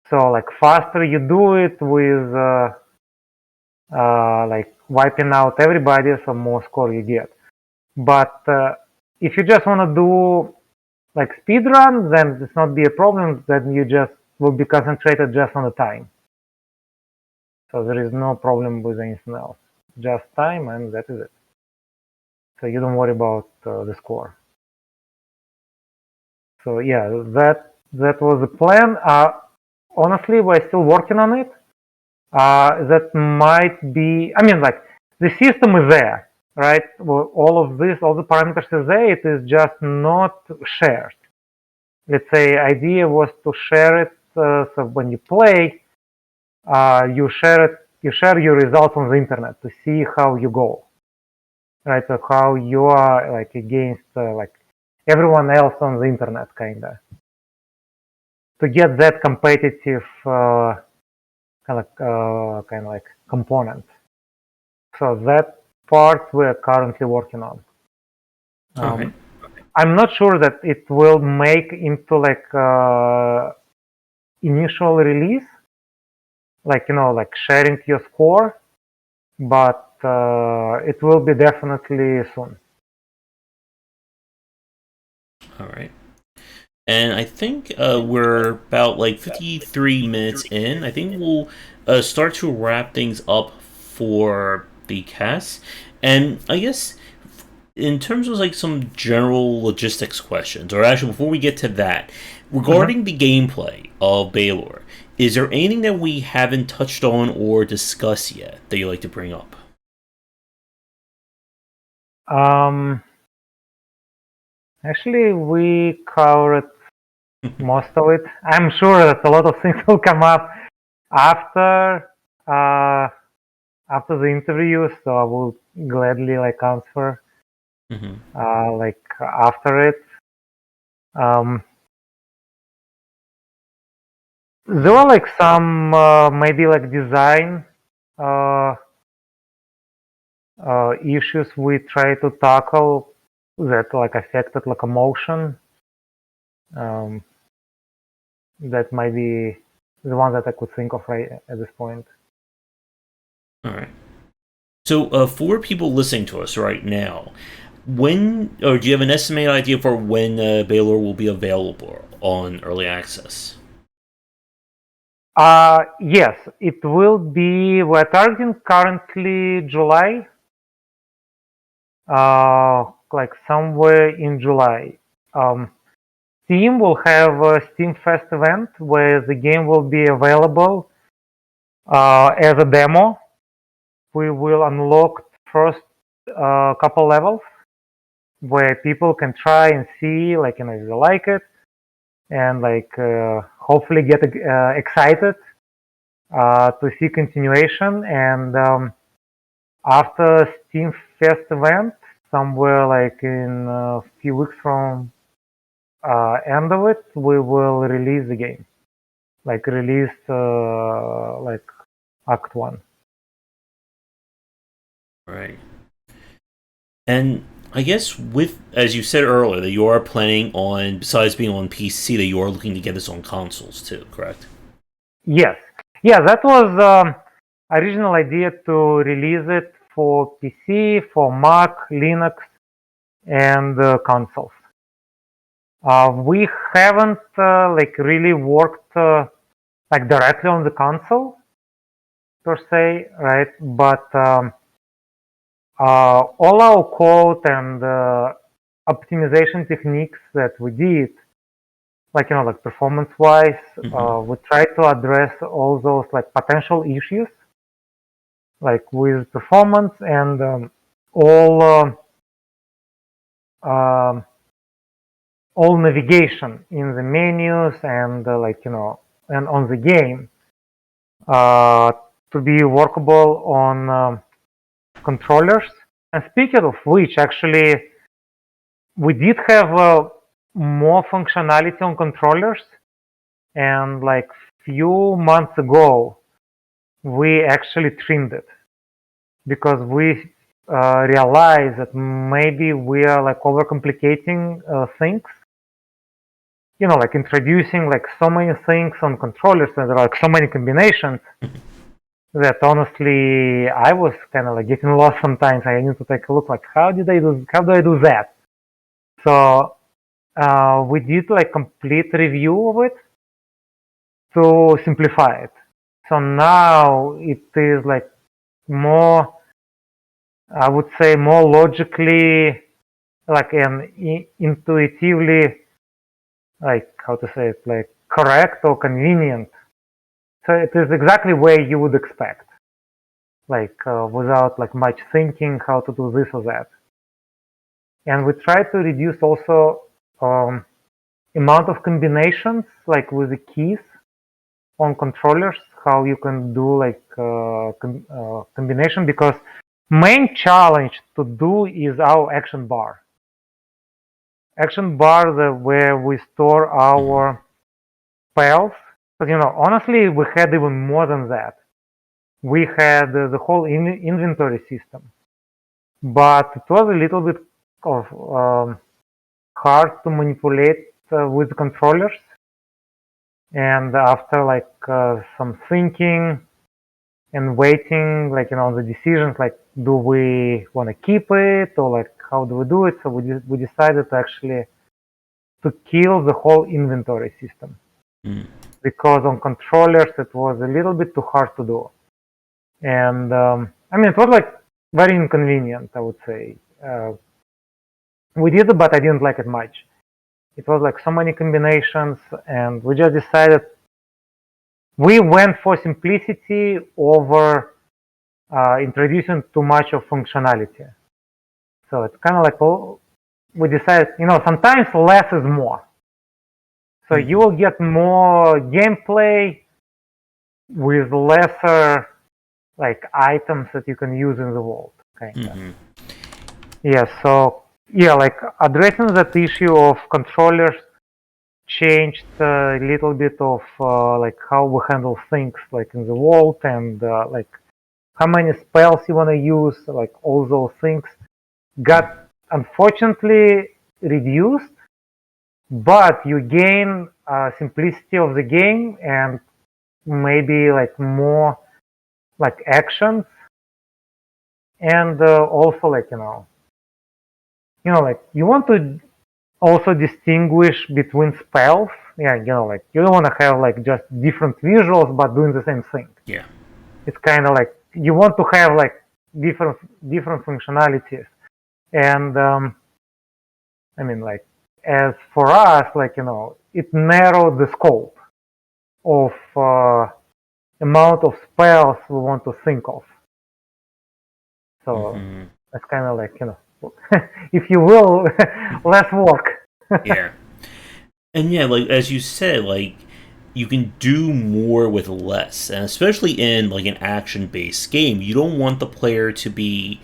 So, like, faster you do it with like wiping out everybody, so more score you get. But if you just want to do like speed run, then it's not be a problem. Then you just will be concentrated just on the time. So there is no problem with anything else. Just time, and that is it. So you don't worry about the score. So yeah, that was the plan. Honestly, we're still working on it. That might be, like, the system is there, right? Well, all of this, all the parameters is there. It is just not shared. Let's say idea was to share it, so when you play, you share your results on the internet to see how you go, right? So how you are, like, against like everyone else on the internet, kinda, to get that competitive kind of like component. So that part we're currently working on. Okay. I'm not sure that it will make into like initial release, like, like sharing your score, but it will be definitely soon. All right. And I think we're about like 53 minutes in. I think we'll start to wrap things up for the cast. And I guess in terms of like some general logistics questions, or actually before we get to that, regarding the gameplay of Baylor, is there anything that we haven't touched on or discussed yet that you'd like to bring up? Actually, we covered most of it. I'm sure that a lot of things will come up after after the interview, so I will gladly, like, answer like after it. There were like some maybe like design issues we try to tackle that like affected locomotion. That might be the one that I could think of right at this point. All right. So, for people listening to us right now, when, or do you have an estimated idea for when Baylor will be available on early access? Yes, it will be. We're targeting currently July, like somewhere in July. Steam will have a Steam Fest event where the game will be available as a demo. We will unlock first couple levels where people can try and see, like, if they like it, and like hopefully get excited to see continuation. And after Steam Fest event, somewhere like in a few weeks from end of it, we will release the game, like release like Act 1. Right. And I guess with, as you said earlier, that you are planning on, besides being on PC, that you are looking to get this on consoles too, correct? Yes. Yeah, that was original idea to release it for PC, for Mac, Linux, and consoles. We haven't like really worked like directly on the console per se, right? But all our code and optimization techniques that we did, like like performance-wise, we try to address all those like potential issues, like with performance and all all navigation in the menus and and on the game to be workable on controllers. And speaking of which, actually, we did have more functionality on controllers, and like few months ago, we actually trimmed it because we realized that maybe we are like overcomplicating things. Like introducing like so many things on controllers, and there are like so many combinations that honestly I was kind of like getting lost sometimes. I need to take a look like how do I do that? So we did like complete review of it to simplify it. So now it is like more, I would say, more logically like and intuitively, like how to say it, like correct or convenient. So it is exactly where you would expect, like without like much thinking how to do this or that. And we try to reduce also amount of combinations, like with the keys on controllers, how you can do like combination, because main challenge to do is our action bar. Action bar, where we store our spells. But honestly, we had even more than that. We had the whole inventory system, but it was a little bit of hard to manipulate with controllers. And after like some thinking and waiting, like on the decisions, like do we want to keep it or like how do we do it? So we decided to actually to kill the whole inventory system, because on controllers it was a little bit too hard to do. And I mean, it was like very inconvenient, I would say. We did it, but I didn't like it much. It was like so many combinations, and we just decided we went for simplicity over introducing too much of functionality. So it's kind of like we decided, sometimes less is more. So you will get more gameplay with lesser like items that you can use in the world, kind of. Yeah. So yeah, like addressing that issue of controllers changed a little bit of like how we handle things like in the world, and like how many spells you want to use, like all those things got unfortunately reduced, but you gain simplicity of the game and maybe like more like actions, and also like like you want to also distinguish between spells. Yeah, like you don't want to have like just different visuals but doing the same thing. Yeah, it's kind of like you want to have like different functionalities. And I mean, like as for us, like it narrowed the scope of amount of spells we want to think of. So that's kind of like if you will, less work. Yeah. And yeah, like as you said, like you can do more with less, and especially in like an action-based game, you don't want the player to be,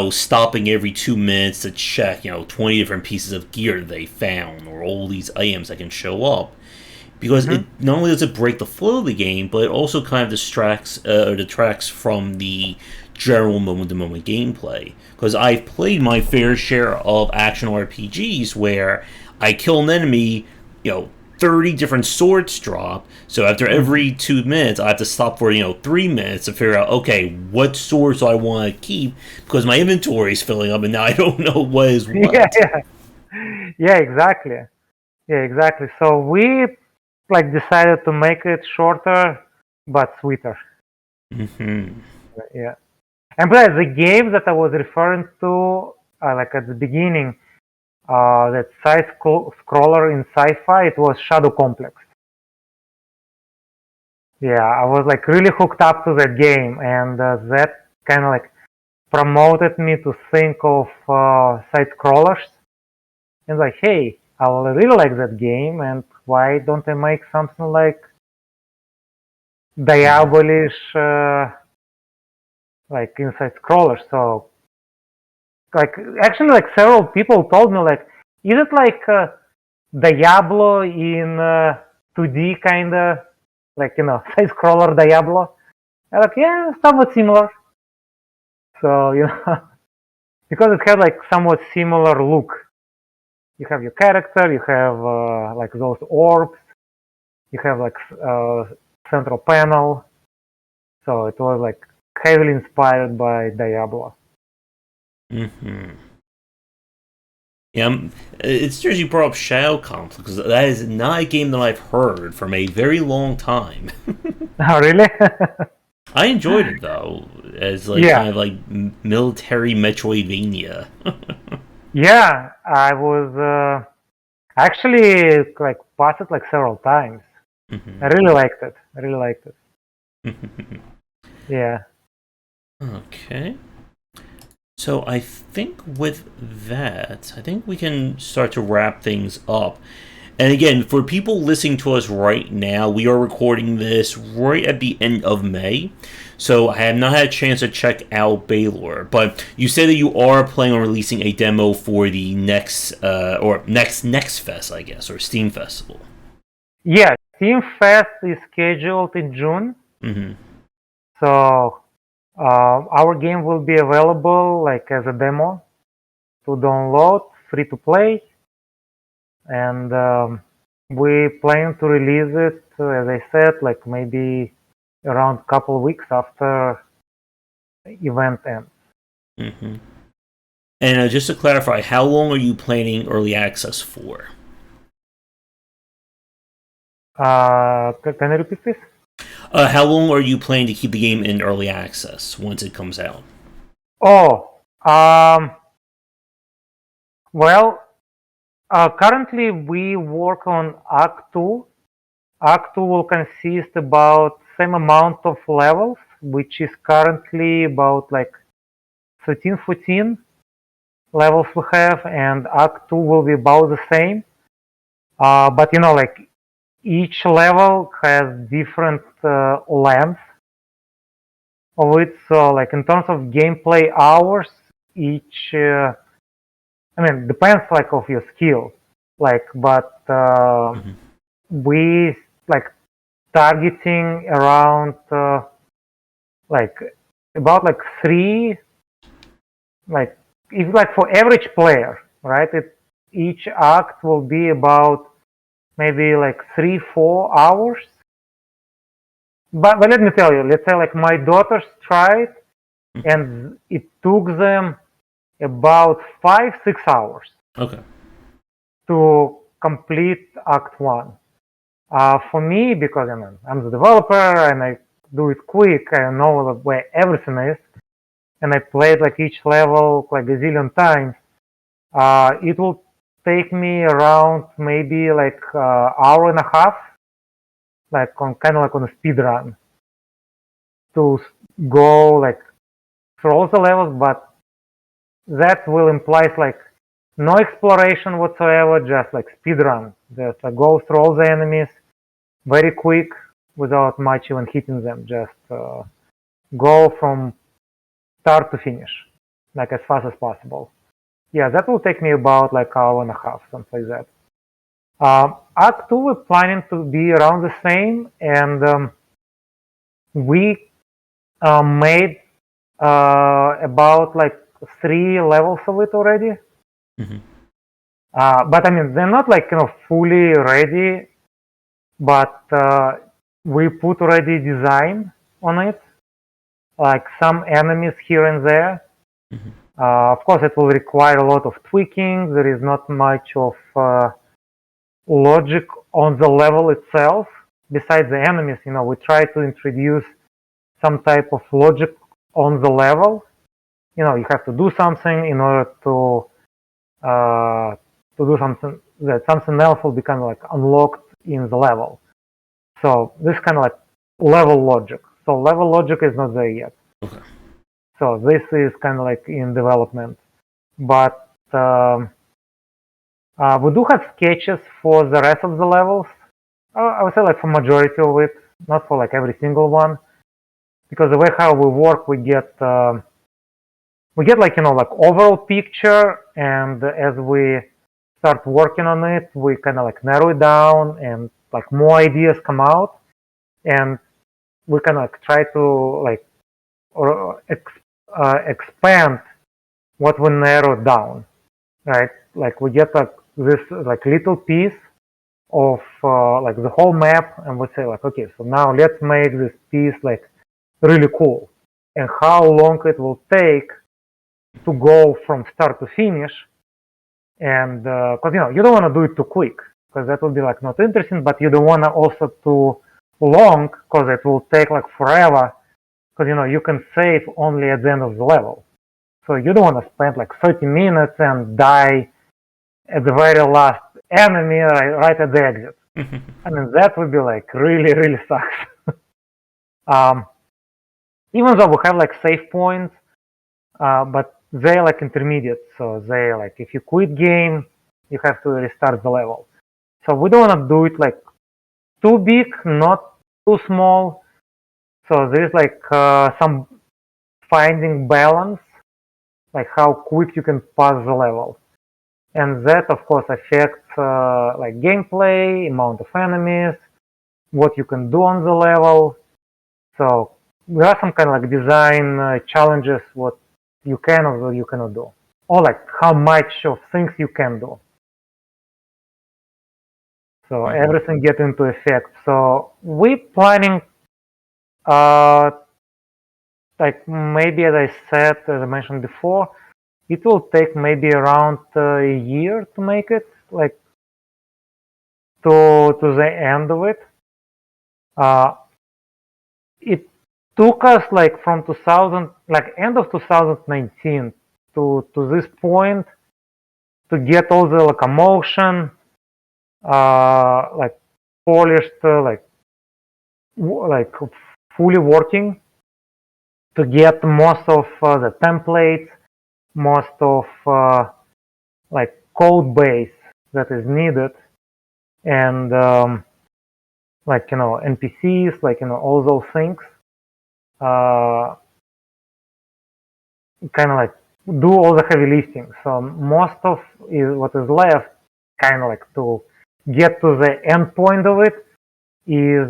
stopping every 2 minutes to check, 20 different pieces of gear they found or all these items that can show up. Because it Mm-hmm. not only does it break the flow of the game, but it also kind of distracts or detracts from the general moment-to-moment gameplay. Because I've played my fair share of action RPGs where I kill an enemy, 30 different swords drop. So after Mm-hmm. every 2 minutes, I have to stop for 3 minutes to figure out, okay, what swords do I want to keep because my inventory is filling up, and now I don't know what is Yeah, what. yeah, yeah, exactly. Yeah, exactly. So we like decided to make it shorter but sweeter. Hmm. Yeah. And plus, the game that I was referring to, like at the beginning, that side scroller in sci-fi, it was Shadow Complex. Yeah, I was like really hooked up to that game, and that kind of like promoted me to think of side scrollers. And like, hey, I really like that game, and why don't I make something like Diabolish, like inside scrollers? So like actually like several people told me like, is it like Diablo in 2D kind of like side scroller Diablo? I'm like, yeah, somewhat similar. So because it had like somewhat similar look. You have your character, you have like those orbs, you have like central panel. So it was like heavily inspired by Diablo. Hmm. Yeah, it's interesting you brought up Shadow Complex because that is not a game that I've heard from a very long time. Oh, really? I enjoyed it though, as like Yeah. kind of like military Metroidvania. Yeah, I was actually like passed it like several times. I Mhm. really liked it. I really liked it. Yeah. Okay. So I think with that, I think we can start to wrap things up. And again, for people listening to us right now, we are recording this right at the end of May. So I have not had a chance to check out Baylor. But you say that you are planning on releasing a demo for the next Fest, I guess, or Steam Festival. Yeah, Team Fest is scheduled in June. Hmm. So our game will be available like as a demo to download, free to play, and we plan to release it, as I said, like maybe around a couple weeks after event ends. Hmm. And just to clarify, how long are you planning early access for? Can you repeat this? How long are you planning to keep the game in early access once it comes out? Oh, well, currently we work on Act 2. Act 2 will consist about same amount of levels, which is currently about like 13, 14 levels we have, and Act 2 will be about the same. But like each level has different length of it. So like in terms of gameplay hours, each I mean depends like of your skill, like but Hmm. we like targeting around like about like three, like if like for average player, right? Each act will be about maybe like 3-4 hours. But let me tell you, let's say like my daughters tried, and it took them about 5-6 hours Okay. to complete Act One. For me, because I'm the developer and I do it quick, I know where everything is, and I played like each level like a zillion times. It will take me around maybe like hour and a half, like on kind of like on a speed run to go like through all the levels, but that will imply like no exploration whatsoever, just like speed run. Just like go through all the enemies, very quick without much even hitting them. Just go from start to finish, like as fast as possible. Yeah, that will take me about like hour and a half, something like that. Act 2, we're planning to be around the same, and we made about like 3 levels of it already. Mm-hmm. But I mean, they're not like fully ready, but we put already design on it, like some enemies here and there. Mm-hmm. Of course, it will require a lot of tweaking. There is not much of logic on the level itself. Besides the enemies, we try to introduce some type of logic on the level. You have to do something in order to do something, that something else will become like unlocked in the level. So this kind of like level logic. So level logic is not there yet. Okay. So this is kind of like in development. But we do have sketches for the rest of the levels. I would say like for majority of it, not for like every single one, because the way how we work, we get like like overall picture, and as we start working on it, we kind of like narrow it down, and like more ideas come out, and we kind of like try to like or expand what we narrowed down, right? Like we get like this like little piece of like the whole map, and we say like, okay, so now let's make this piece like really cool, and how long it will take to go from start to finish. And because you don't want to do it too quick, because that will be like not interesting, but you don't want to also too long, because it will take like forever, because you can save only at the end of the level. So you don't want to spend like 30 minutes and die at the very last enemy right at the exit. I mean, that would be like really, really sucks. Even though we have like save points, but they're like intermediate. So they like, if you quit game, you have to restart the level. So we don't want to do it like too big, not too small. So there's like some finding balance, like how quick you can pass the level. And that, of course, affects like gameplay, amount of enemies, what you can do on the level. So there are some kind of like design challenges, what you can or what you cannot do, or like how much of things you can do. So everything get into effect. So we planning, like maybe as I said, as I mentioned before, it will take maybe around a year to make it, like to the end of it. It took us like from 2000, like end of 2019 to this point to get all the locomotion like polished, like fully working, to get most of the templates, most of like code base that is needed, and like NPCs, like all those things. Kind of like do all the heavy lifting. So most of what is left, kind of like to get to the end point of it, is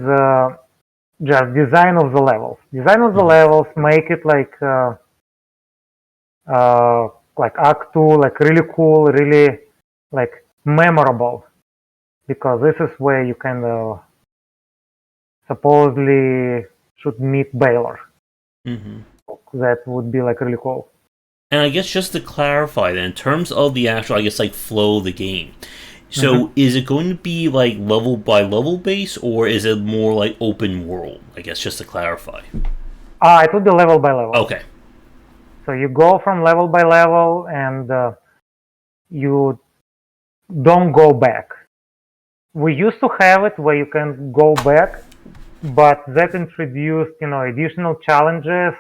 just design of the levels. Design of the levels, make it like Act 2, like really cool, really like memorable, because this is where you kind of supposedly should meet Baylor. Mm-hmm. That would be like really cool. And I guess just to clarify, then, in terms of the actual, I guess, like flow of the game, so is it going to be like level by level base, or is it more like open world? I guess just to clarify. It would be level by level. Okay. So you go from level by level, and you don't go back. We used to have it where you can go back, but that introduced, additional challenges,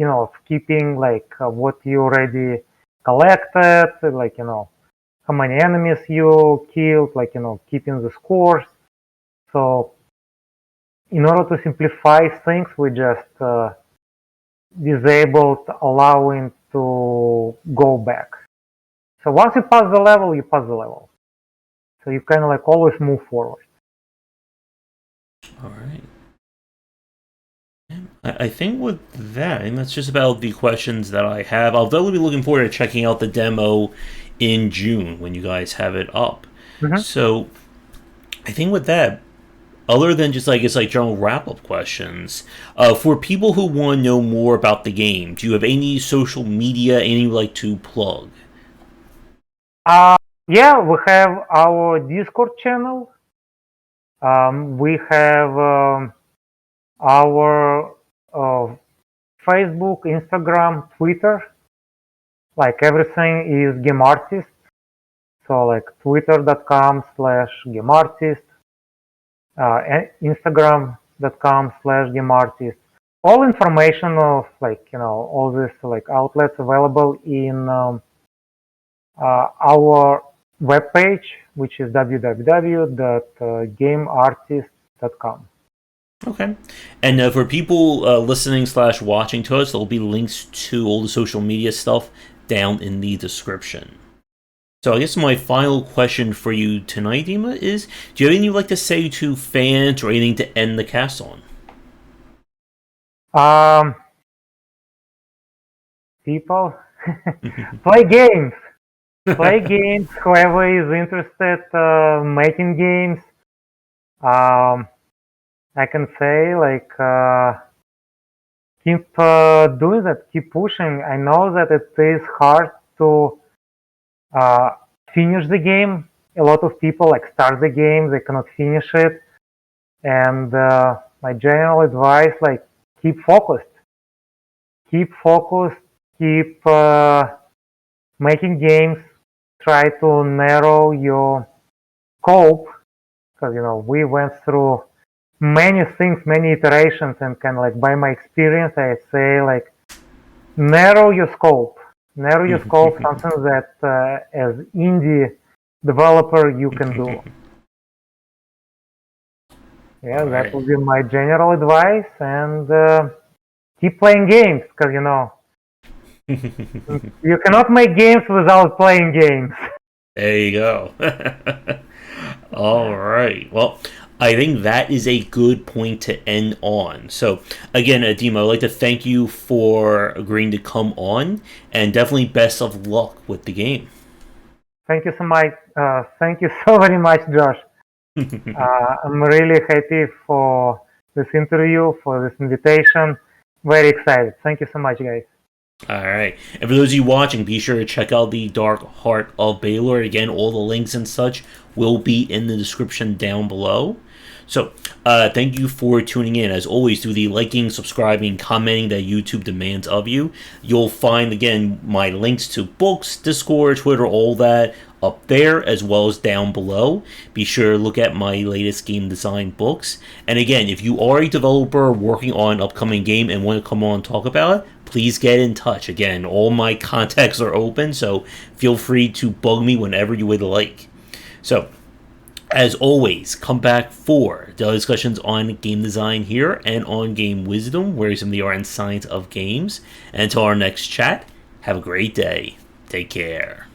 of keeping like what you already collected, like, how many enemies you killed, like, keeping the scores. So in order to simplify things, we just disabled allowing to go back. So once you pass the level, you pass the level. So you can like always move forward. All right. I think with that, and that's just about the questions that I have. I'll definitely be looking forward to checking out the demo in June when you guys have it up. Mm-hmm. So I think with that, other than just like it's like general wrap up questions, for people who want to know more about the game, do you have any social media, any like to plug? Yeah, we have our Discord channel. We have our Facebook, Instagram, Twitter. Like everything is game artist. So like twitter.com/gameartist, instagram.com/gameartist. All information of like all this like outlets available in our webpage, which is www.gameartist.com. Okay. And for people listening slash watching to us, there'll be links to all the social media stuff down in the description. So I guess my final question for you tonight, Dima, is do you have anything you'd like to say to fans or anything to end the cast on? People, play games. Play games. Whoever is interested making games, I can say like keep doing that. Keep pushing. I know that it is hard to finish the game. A lot of people like start the game, they cannot finish it. And my general advice, like keep focused. Keep focused. Keep making games. Try to narrow your scope because we went through many things, many iterations, and kind of like by my experience, I say like narrow your scope. Narrow your scope, something that as indie developer you can do. Yeah, All that right. would be my general advice, and keep playing games because you cannot make games without playing games. There you go. All right. Well, I think that is a good point to end on. So, again, Dima, I'd like to thank you for agreeing to come on, and definitely best of luck with the game. Thank you so much. Thank you so very much, Josh. I'm really happy for this interview, for this invitation. Very excited. Thank you so much, guys. All right. And for those of you watching, be sure to check out the Dark Heart of Balor. Again, all the links and such will be in the description down below. So, thank you for tuning in. As always, do the liking, subscribing, commenting that YouTube demands of you. You'll find, again, my links to books, Discord, Twitter, all that up there, as well as down below. Be sure to look at my latest game design books. And again, if you are a developer working on an upcoming game and want to come on and talk about it, please get in touch. Again, all my contacts are open, so feel free to bug me whenever you would like. So, as always, come back for daily discussions on game design here and on game wisdom, where some of the art and science of games. And until our next chat, have a great day. Take care.